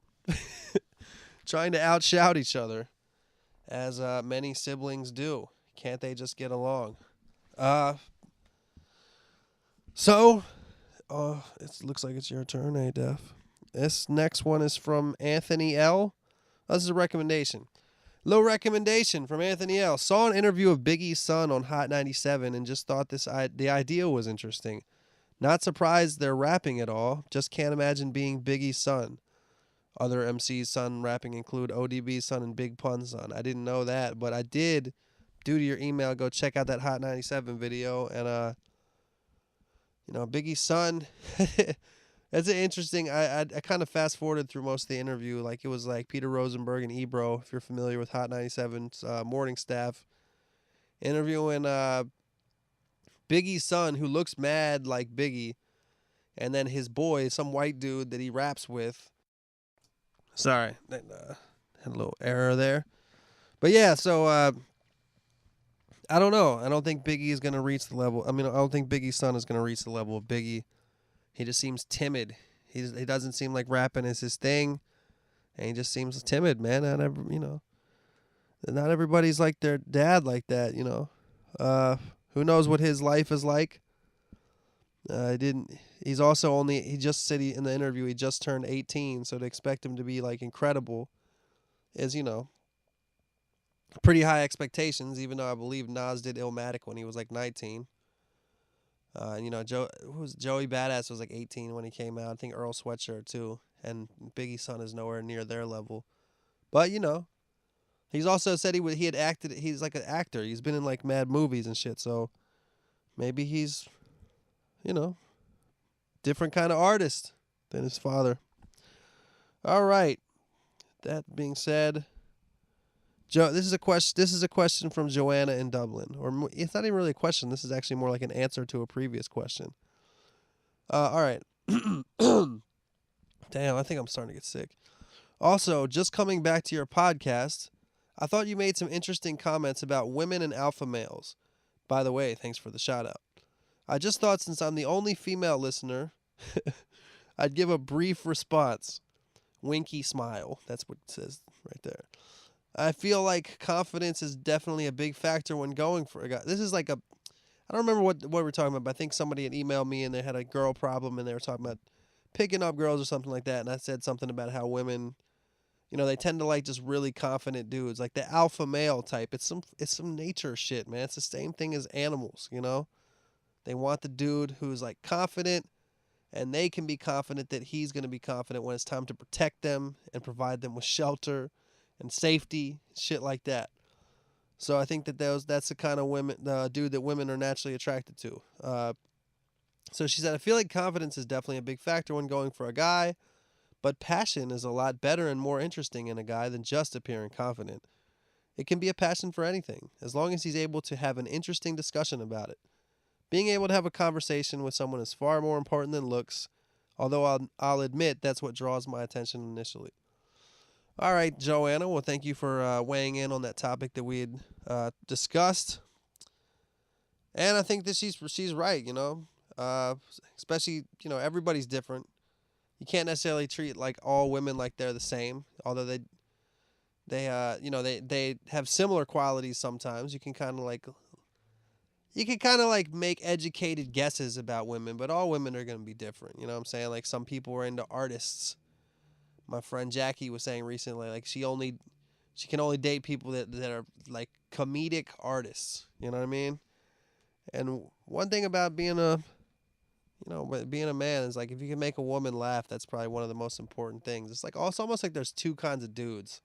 Trying to outshout each other, as many siblings do. Can't they just get along? So, it looks like it's your turn, A-Def. This next one is from Anthony L. This is a recommendation. Little recommendation from Anthony L. Saw an interview of Biggie's son on Hot 97 and just thought the idea was interesting. Not surprised they're rapping at all. Just can't imagine being Biggie's son. Other MC's son rapping include ODB's son and Big Pun's son. I didn't know that, but I did, due to your email, go check out that Hot 97 video. And, you know, Biggie's son, that's an interesting, I kind of fast forwarded through most of the interview. Like, it was like Peter Rosenberg and Ebro, if you're familiar with Hot 97's morning staff, interviewing Biggie's son, who looks mad like Biggie, and then his boy, some white dude that he raps with. Sorry, had a little error there. But yeah, so I don't know. I don't think Biggie is going to reach the level. I mean, I don't think Biggie's son is going to reach the level of Biggie. He just seems timid. He doesn't seem like rapping is his thing, and he just seems timid, man. Not everybody's like their dad like that, you know. Who knows what his life is like? He's also he just said in the interview he just turned 18, so to expect him to be like incredible is, you know, pretty high expectations, even though I believe Nas did Illmatic when he was like 19. You know, Joey Badass was like 18 when he came out. I think Earl Sweatshirt too, and Biggie's son is nowhere near their level. But, you know, he's also said he had acted. He's like an actor. He's been in like mad movies and shit. So maybe he's, you know, different kind of artist than his father. All right. That being said, this is a question from Joanna in Dublin, or it's not even really a question. This is actually more like an answer to a previous question. All right. Damn, I think I'm starting to get sick. Also, just coming back to your podcast, I thought you made some interesting comments about women and alpha males. By the way, thanks for the shout out. I just thought since I'm the only female listener, I'd give a brief response. Winky smile. That's what it says right there. I feel like confidence is definitely a big factor when going for a guy. This is like I don't remember what we're talking about, but I think somebody had emailed me and they had a girl problem and they were talking about picking up girls or something like that. And I said something about how women, you know, they tend to like just really confident dudes, like the alpha male type. It's some nature shit, man. It's the same thing as animals, you know? They want the dude who's like confident, and they can be confident that he's going to be confident when it's time to protect them and provide them with shelter and safety, shit like that. So I think that that's the kind of dude that women are naturally attracted to. So she said, I feel like confidence is definitely a big factor when going for a guy, but passion is a lot better and more interesting in a guy than just appearing confident. It can be a passion for anything, as long as he's able to have an interesting discussion about it. Being able to have a conversation with someone is far more important than looks, although I'll admit that's what draws my attention initially. All right, Joanna, well, thank you for weighing in on that topic that we had discussed. And I think that she's right, you know, especially, you know, everybody's different. You can't necessarily treat like all women like they're the same, although they have similar qualities sometimes. You can kind of like you can kind of like make educated guesses about women, but all women are going to be different. You know what I'm saying? Like some people are into artists. My friend Jackie was saying recently, like she can only date people that are like comedic artists. You know what I mean? And one thing about being a man is like if you can make a woman laugh, that's probably one of the most important things. It's like it's almost like there's two kinds of dudes.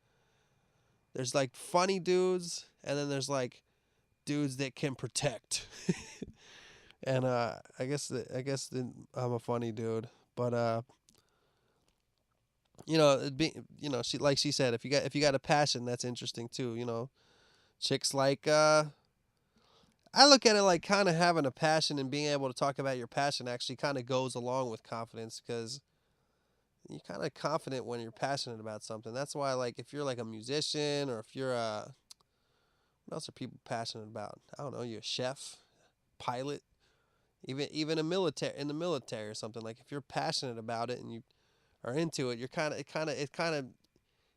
There's like funny dudes, and then there's like dudes that can protect. And I guess I'm a funny dude, but she said, if you got a passion, that's interesting too. You know, chicks like I look at it like kind of having a passion and being able to talk about your passion actually kind of goes along with confidence because you're kind of confident when you're passionate about something. That's why, like, if you're like a musician or if you're what else are people passionate about? I don't know. You're a chef, pilot, even in the military or something. Like, if you're passionate about it and you are into it, it kind of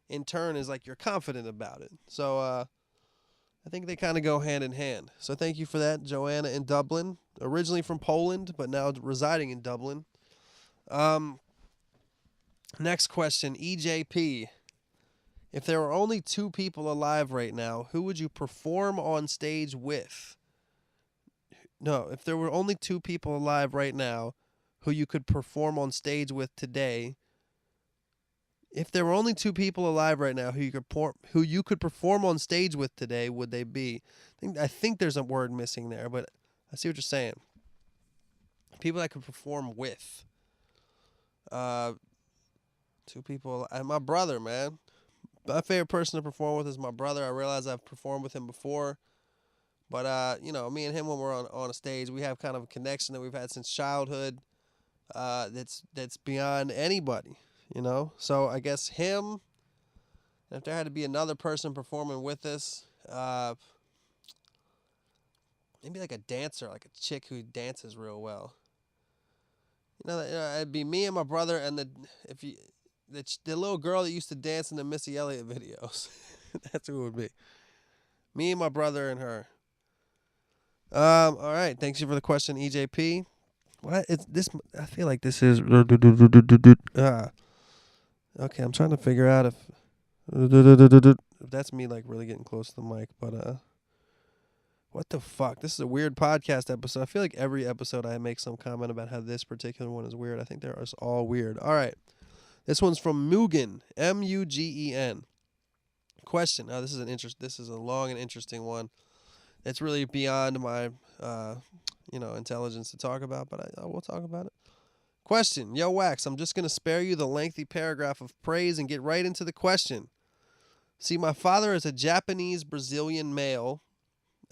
in turn is like you're confident about it. So I think they kind of go hand in hand. So thank you for that, Joanna in Dublin, originally from Poland but now residing in Dublin. Next question, EJP. If there were only two people alive right now, who would you perform on stage with? No, if there were only two people alive right now who you could perform on stage with today, if there were only two people alive right now who you could perform on stage with today, would they be? I think there's a word missing there, but I see what you're saying. People I could perform with. Two people. My brother, man. My favorite person to perform with is my brother. I realize I've performed with him before. But, me and him, when we're on a stage, we have kind of a connection that we've had since childhood that's beyond anybody, you know? So I guess him, and if there had to be another person performing with us, maybe like a dancer, like a chick who dances real well. It'd be me and my brother and the little girl that used to dance in the Missy Elliott videos. That's who it would be. Me and my brother and her. All right. Thanks you for the question, EJP. What is this? I feel like this is. Okay, I'm trying to figure out if that's me like really getting close to the mic, but what the fuck? This is a weird podcast episode. I feel like every episode I make some comment about how this particular one is weird. I think they're all weird. All right. This one's from Mugen, Mugen. Question. Now this is a long and interesting one. It's really beyond my intelligence to talk about, but I will talk about it. Question. Yo, Wax, I'm just going to spare you the lengthy paragraph of praise and get right into the question. See, my father is a Japanese Brazilian male.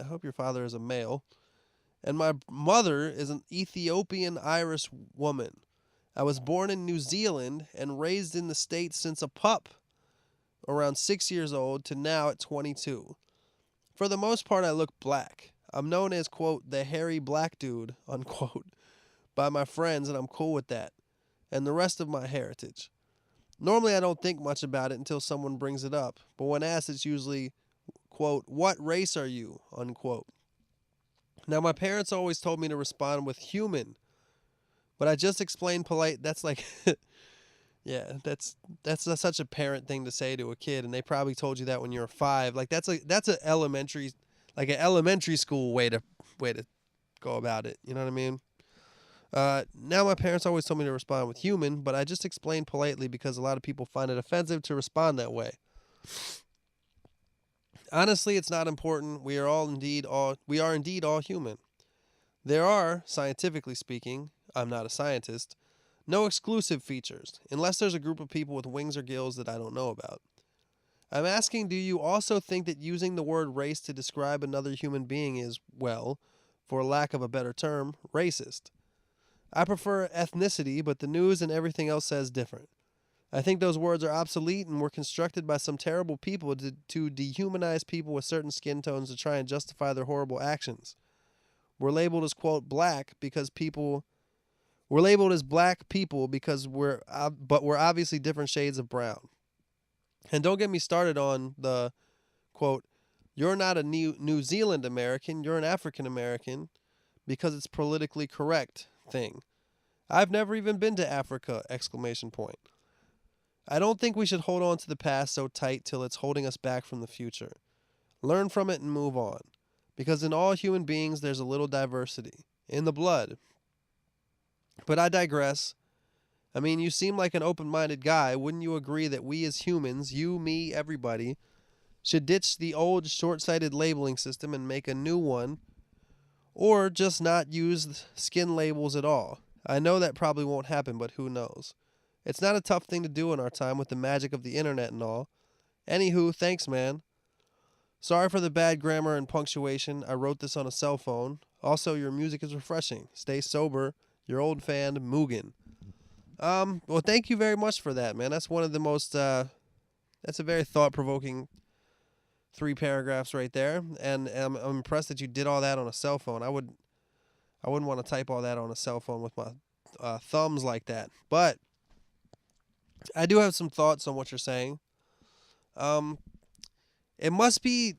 I hope your father is a male. And my mother is an Ethiopian Irish woman. I was born in New Zealand and raised in the States since a pup, around 6 years old, to now at 22. For the most part, I look black. I'm known as, quote, the hairy black dude, unquote, by my friends, and I'm cool with that, and the rest of my heritage. Normally, I don't think much about it until someone brings it up, but when asked, it's usually, quote, what race are you, unquote. Now, my parents always told me to respond with human, but I just explained that's like, yeah, that's such a parent thing to say to a kid, and they probably told you that when you were 5. Like that's an elementary school way to go about it. You know what I mean? Now my parents always told me to respond with human, but I just explained politely because a lot of people find it offensive to respond that way. Honestly, it's not important. We are indeed all human. There are, scientifically speaking, I'm not a scientist, no exclusive features, unless there's a group of people with wings or gills that I don't know about. I'm asking, do you also think that using the word race to describe another human being is, well, for lack of a better term, racist? I prefer ethnicity, but the news and everything else says different. I think those words are obsolete and were constructed by some terrible people to dehumanize people with certain skin tones to try and justify their horrible actions. We're labeled as, quote, black because we're labeled as black people because we're obviously different shades of brown. And don't get me started on the, quote, You're not a New Zealand American, you're an African American because it's politically correct thing. I've never even been to Africa, exclamation point. I don't think we should hold on to the past so tight till it's holding us back from the future. Learn from it and move on. Because in all human beings there's a little diversity. In the blood. But I digress. I mean, you seem like an open-minded guy. Wouldn't you agree that we as humans, you, me, everybody, should ditch the old short-sighted labeling system and make a new one, or just not use skin labels at all? I know that probably won't happen, but who knows? It's not a tough thing to do in our time with the magic of the internet and all. Anywho, thanks, man. Sorry for the bad grammar and punctuation. I wrote this on a cell phone. Also, your music is refreshing. Stay sober. Your old fan, Mugen. Well, thank you very much for that, man. That's one of the most, that's a very thought-provoking 3 paragraphs right there. And I'm impressed that you did all that on a cell phone. I wouldn't want to type all that on a cell phone with my thumbs like that. But I do have some thoughts on what you're saying. It must be,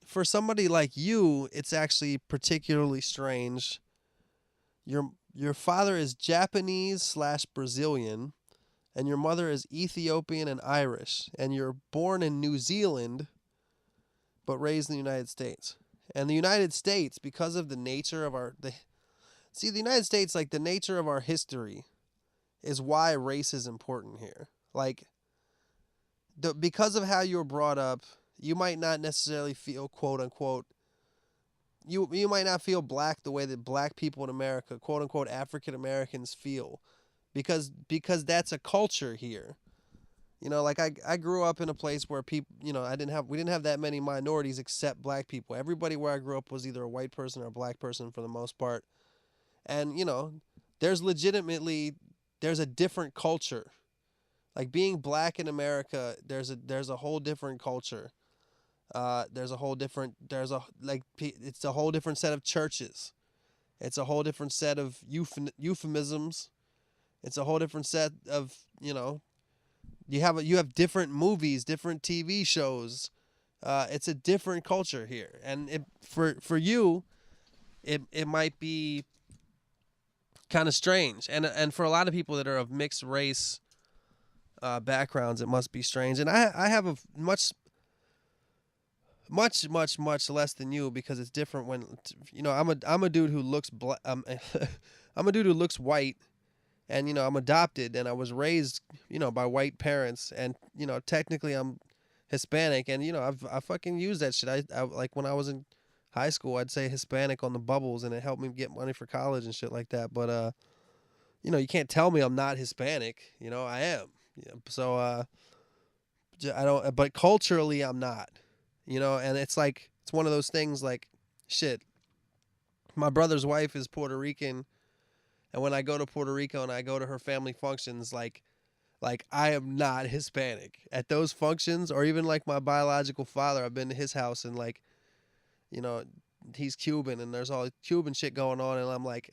for somebody like you, it's actually particularly strange. Your father is Japanese/Brazilian, and your mother is Ethiopian and Irish, and you're born in New Zealand, but raised in the United States. And the United States, because of the nature of the United States, like the nature of our history, is why race is important here. Like, because of how you were brought up, you might not necessarily feel, quote unquote, you might not feel black the way that black people in America, quote unquote, African Americans feel, because that's a culture here. You know, like I grew up in a place where people, you know, we didn't have that many minorities except black people. Everybody where I grew up was either a white person or a black person for the most part. And, you know, there's a different culture. Like being black in America, there's a whole different culture. It's a whole different set of churches. It's a whole different set of euphemisms. It's a whole different set of, you know, you have different movies, different TV shows. It's a different culture here. And for you, it might be kind of strange. And for a lot of people that are of mixed race backgrounds, it must be strange. And I have a much less than you, because it's different when, you know, I'm a dude who looks I'm a dude who looks white, and, you know, I'm adopted and I was raised, you know, by white parents, and, you know, technically I'm Hispanic, and, you know, I fucking use that shit. I like when I was in high school, I'd say Hispanic on the bubbles, and it helped me get money for college and shit like that. But you know, you can't tell me I'm not Hispanic. You know, I am. Yeah, so I don't. But culturally, I'm not. You know, and it's like, it's one of those things like, shit. My brother's wife is Puerto Rican, and when I go to Puerto Rico and I go to her family functions, like I am not Hispanic at those functions. Or even like my biological father, I've been to his house, and like, you know, he's Cuban and there's all Cuban shit going on, and I'm like,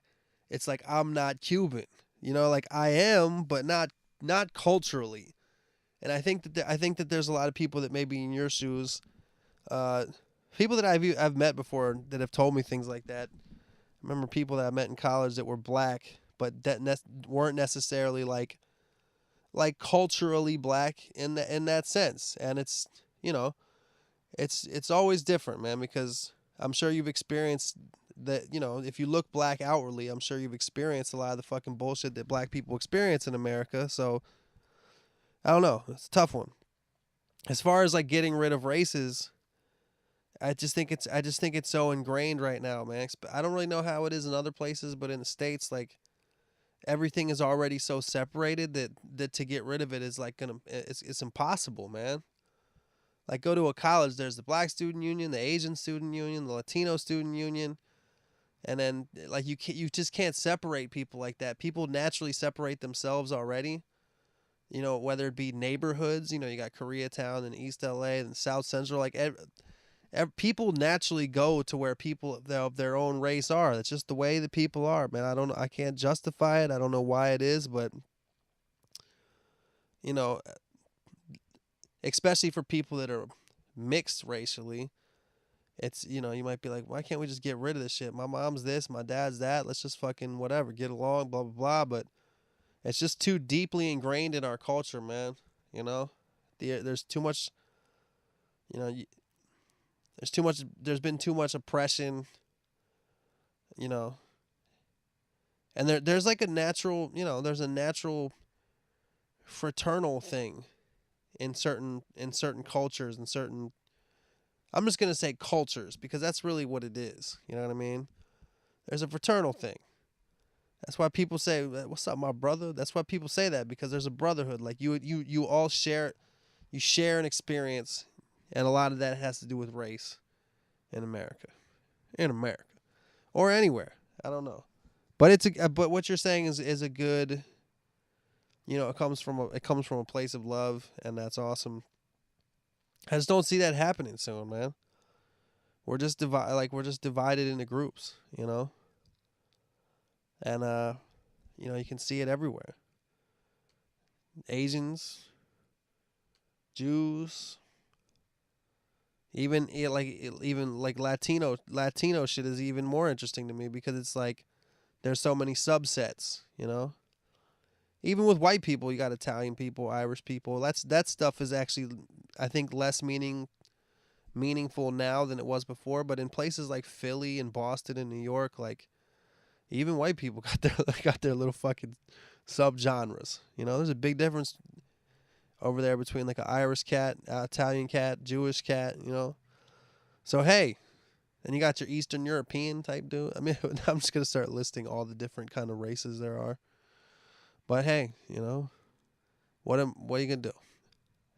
it's like I'm not Cuban. You know, like I am, but not culturally. And I think that there's a lot of people that may be in your shoes, people that I've met before that have told me things like that. I remember people that I met in college that were black, but that weren't necessarily like culturally black in that sense. And it's, you know, it's always different, man, because I'm sure you've experienced that, you know, if you look black outwardly, I'm sure you've experienced a lot of the fucking bullshit that black people experience in America. So I don't know, it's a tough one. As far as like getting rid of races, I just think it's so ingrained right now, man. I don't really know how it is in other places, but in the States, like, everything is already so separated that to get rid of it is like it's impossible, man. Like, go to a college, there's the Black Student Union, the Asian Student Union, the Latino Student Union, and then like you just can't separate people like that. People naturally separate themselves already. You know, whether it be neighborhoods, you know, you got Koreatown and East LA and South Central, like people naturally go to where people of their own race are. That's just the way the people are, man. I can't justify it. I don't know why it is, but, you know, especially for people that are mixed racially, it's, you know, you might be like, why can't we just get rid of this shit? My mom's this, my dad's that. Let's just fucking whatever, get along, blah, blah, blah. But it's just too deeply ingrained in our culture, man. You know, there's too much, you know, there's been too much oppression, you know, and there's like a natural, you know, there's a natural fraternal thing in certain cultures and certain, I'm just going to say cultures because that's really what it is. You know what I mean? There's a fraternal thing. That's why people say, "What's up, my brother?" That's why people say that, because there's a brotherhood. Like you all share, you share an experience, and a lot of that has to do with race in America, or anywhere. I don't know, but but what you're saying is a good. You know, it comes from a place of love, and that's awesome. I just don't see that happening soon, man. We're just divided into groups, you know. And you know, you can see it everywhere. Asians, Jews, even Latino shit is even more interesting to me because it's like there's so many subsets, you know. Even with white people, you got Italian people, Irish people. That stuff is actually, I think, less meaningful now than it was before. But in places like Philly and Boston and New York, like even white people got their little fucking subgenres. You know, there's a big difference over there between like an Irish cat, Italian cat, Jewish cat. You know, so hey, and you got your Eastern European type dude. I mean, I'm just gonna start listing all the different kind of races there are. But hey, you know, what are you gonna do?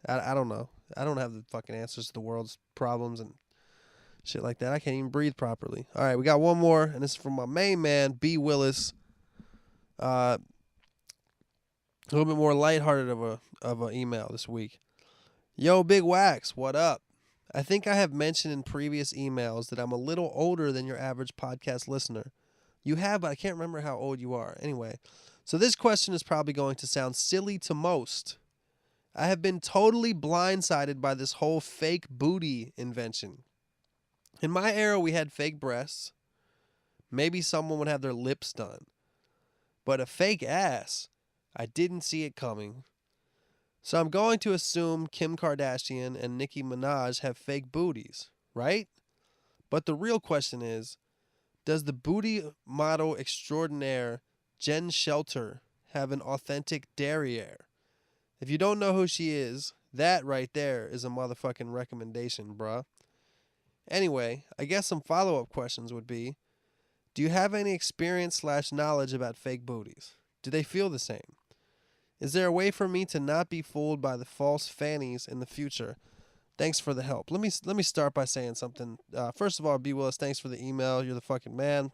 I don't know. I don't have the fucking answers to the world's problems and shit like that. I can't even breathe properly. All right, we got one more, and this is from my main man, B. Willis. A little bit more lighthearted of a email this week. Yo, Big Wax, what up? I think I have mentioned in previous emails that I'm a little older than your average podcast listener. You have, but I can't remember how old you are. Anyway. So this question is probably going to sound silly to most. I have been totally blindsided by this whole fake booty invention. In my era, we had fake breasts. Maybe someone would have their lips done. But a fake ass, I didn't see it coming. So I'm going to assume Kim Kardashian and Nicki Minaj have fake booties, right? But the real question is, does the booty model extraordinaire Jen Shelter have an authentic derriere? If you don't know who she is, that right there is a motherfucking recommendation, bruh. Anyway, I guess some follow-up questions would be, do you have any experience / knowledge about fake booties? Do they feel the same? Is there a way for me to not be fooled by the false fannies in the future? Thanks for the help. Let me start by saying something. First of all, B. Willis, thanks for the email. You're the fucking man.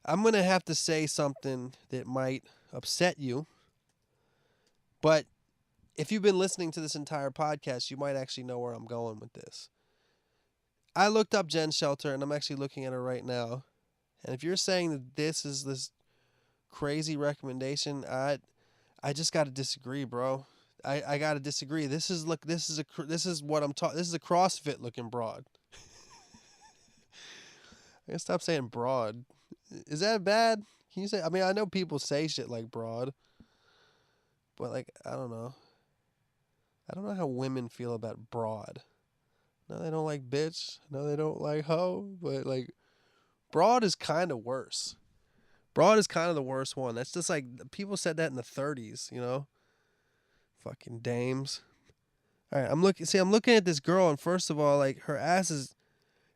I'm going to have to say something that might upset you, but if you've been listening to this entire podcast, you might actually know where I'm going with this. I looked up Jen Shelter, and I'm actually looking at her right now, and if you're saying that this is this crazy recommendation, I just got to disagree, bro. I got to disagree. This is what I'm talking. This is a CrossFit looking broad. I gotta stop saying broad. Is that bad? Can you say? I mean, I know people say shit like broad, but like I don't know. I don't know how women feel about broad. No, they don't like bitch. No, they don't like hoe. But like, broad is kind of worse. Broad is kind of the worst one. That's just like people said that in the 30s. You know, fucking dames. All right, I'm looking at this girl, and first of all, like her ass is.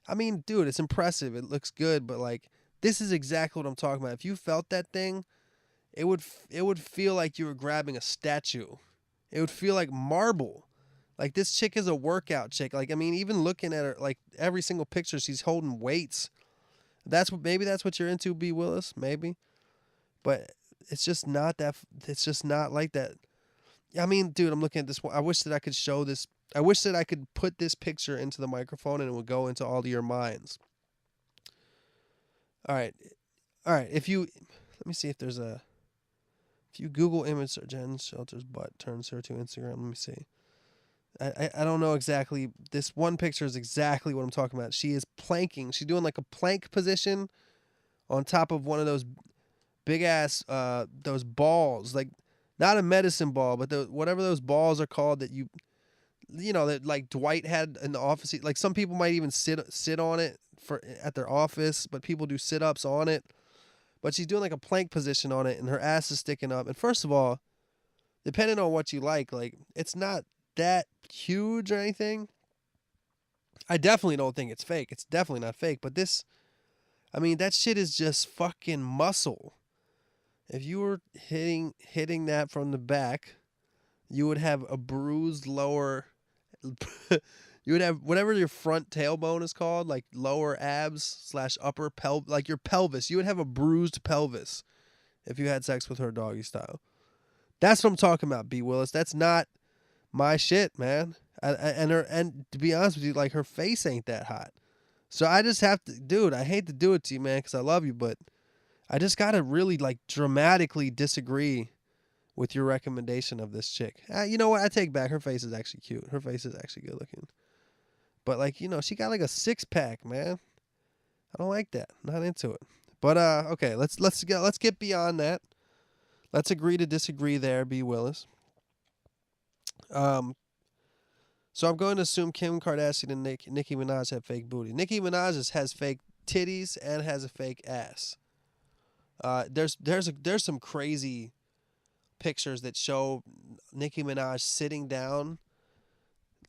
I mean, dude, it's impressive. It looks good, but like. This is exactly what I'm talking about. If you felt that thing, it would feel like you were grabbing a statue. It would feel like marble. Like this chick is a workout chick. Like I mean, even looking at her, like every single picture, she's holding weights. Maybe that's what you're into, B. Willis. Maybe, but it's just not that. It's just not like that. I mean, dude, I'm looking at this one. I wish that I could show this. I wish that I could put this picture into the microphone and it would go into all of your minds. All right. Let me see if there's a. If you Google image search Jen Shelter's butt turns her to Instagram. Let me see. I don't know exactly. This one picture is exactly what I'm talking about. She is planking. She's doing like a plank position on top of one of those big ass those balls, like not a medicine ball, but whatever those balls are called that you know that like Dwight had in the office. Like some people might even sit on it for at their office, but people do sit ups on it. But she's doing like a plank position on it, and her ass is sticking up. And first of all, depending on what you like it's not that huge or anything. I definitely don't think it's fake. It's definitely not fake. But this, I mean, that shit is just fucking muscle. If you were hitting that from the back, you would have a bruised lower. You would have whatever your front tailbone is called, like lower abs / upper like your pelvis. You would have a bruised pelvis if you had sex with her doggy style. That's what I'm talking about, B. Willis. That's not my shit, man. And to be honest with you, like her face ain't that hot. So I just have to, dude. I hate to do it to you, man, because I love you, but I just gotta really like dramatically disagree with your recommendation of this chick. You know what? I take back. Her face is actually cute. Her face is actually good looking. But like, you know, she got like a 6-pack, man. I don't like that. Not into it. But okay, let's get beyond that. Let's agree to disagree there, B. Willis. So I'm going to assume Kim Kardashian and Nicki Minaj have fake booty. Nicki Minaj has fake titties and has a fake ass. There's some crazy pictures that show Nicki Minaj sitting down.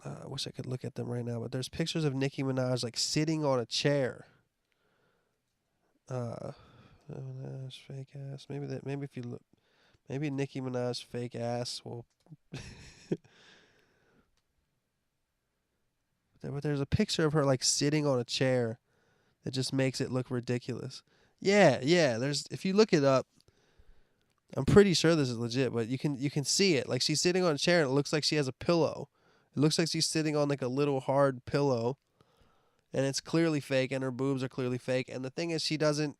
I wish I could look at them right now, but there's pictures of Nicki Minaj like sitting on a chair. Minaj fake ass. Maybe if you look, maybe Nicki Minaj fake ass will. But there's a picture of her like sitting on a chair that just makes it look ridiculous. Yeah. There's if you look it up, I'm pretty sure this is legit, but you can see it. Like she's sitting on a chair and it looks like she has a pillow. It looks like she's sitting on like a little hard pillow, and it's clearly fake, and her boobs are clearly fake. And the thing is, she doesn't,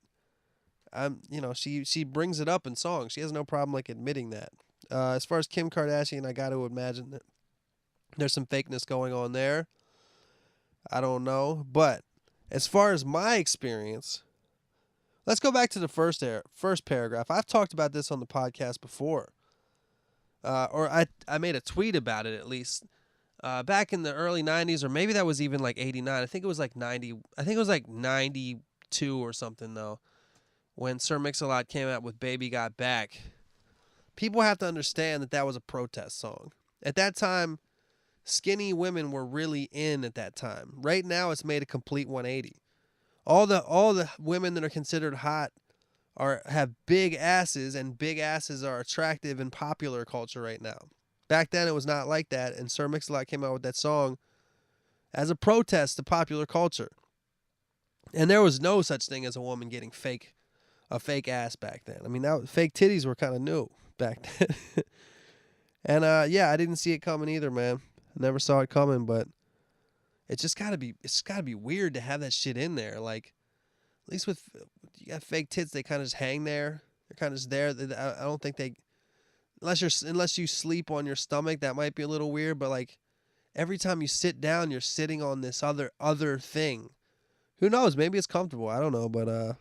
she brings it up in songs. She has no problem like admitting that. As far as Kim Kardashian, I got to imagine that there's some fakeness going on there. I don't know, but as far as my experience, let's go back to the first paragraph. I've talked about this on the podcast before, or I made a tweet about it at least. Back in the early 90s, or maybe that was even like 89. I think it was like 90. I think it was like 92 or something, though, when Sir Mix-a-Lot came out with Baby Got Back. People have to understand that that was a protest song. At that time, skinny women were really in at that time. Right now, it's made a complete 180. All the women that are considered hot have big asses, and big asses are attractive in popular culture right now. Back then, it was not like that, and Sir Mix-a-Lot came out with that song as a protest to popular culture. And there was no such thing as a woman getting a fake ass back then. I mean, fake titties were kind of new back then. And yeah, I didn't see it coming either, man. I never saw it coming, but it's gotta be weird to have that shit in there. Like, at least with you got fake tits, they kind of just hang there. They're kind of just there. I don't think they. Unless you sleep on your stomach, that might be a little weird, but like every time you sit down, you're sitting on this other thing. Who knows? Maybe it's comfortable. I don't know, but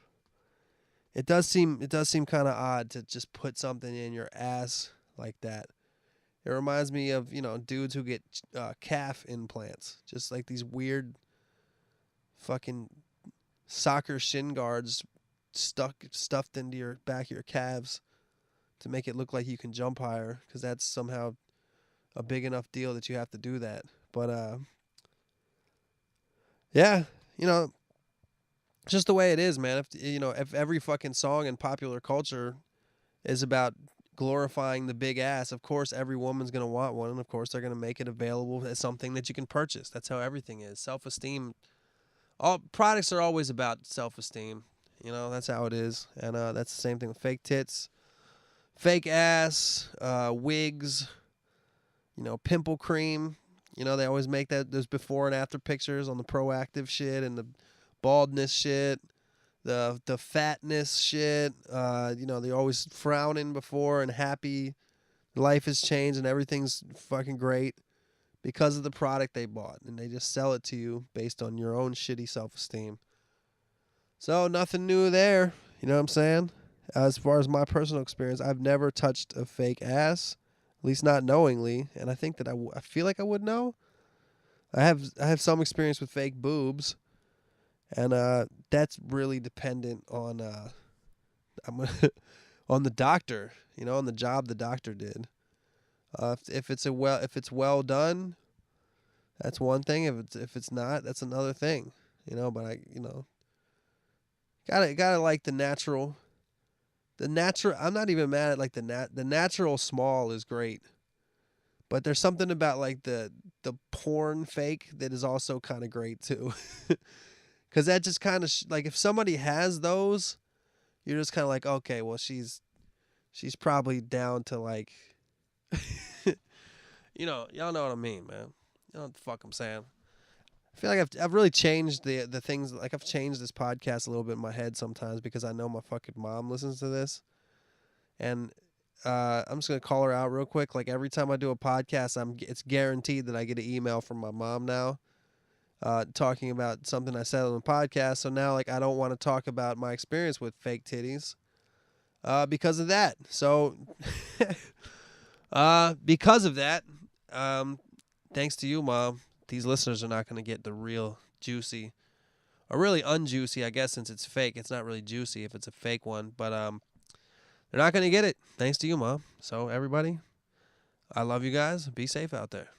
it does seem kind of odd to just put something in your ass like that. It reminds me of, dudes who get calf implants, just like these weird fucking soccer shin guards stuffed into your back of your calves to make it look like you can jump higher, because that's somehow a big enough deal that you have to do that. But yeah, it's just the way it is, man. If every fucking song in popular culture is about glorifying the big ass, of course every woman's gonna want one, and of course they're gonna make it available as something that you can purchase. That's how everything is. Self-esteem. All products are always about self-esteem. That's how it is, and that's the same thing with fake tits. Fake ass, wigs, pimple cream. They always make those before and after pictures on the Proactive shit and the baldness shit, the fatness shit. They're always frowning before and happy. Life has changed and everything's fucking great. because of the product they bought, and they just sell it to you based on your own shitty self-esteem. So nothing new there, you know what I'm saying? As far as my personal experience, I've never touched a fake ass, at least not knowingly, and I think that I feel like I would know. I have some experience with fake boobs, and that's really dependent on on the doctor, on the job the doctor did. If it's well done, that's one thing. If it's not, that's another thing. But gotta like the natural. The natural. I'm not even mad at like the natural small is great, but there's something about like the porn fake that is also kind of great too, because that just kind of like if somebody has those, you're just kind of like, okay, well she's probably down to like, y'all know what I mean, man. You know what the fuck I'm saying. I feel like I've really changed the things. Like I've changed this podcast a little bit in my head sometimes because I know my fucking mom listens to this, and I'm just gonna call her out real quick. Like every time I do a podcast, it's guaranteed that I get an email from my mom now, talking about something I said on the podcast. So now, like, I don't want to talk about my experience with fake titties, because of that. So, because of that, thanks to you, Mom, these listeners are not gonna get the real juicy, or really unjuicy, I guess, since it's fake. It's not really juicy if it's a fake one, but they're not going to get it. Thanks to you, Mom. So, everybody, I love you guys. Be safe out there.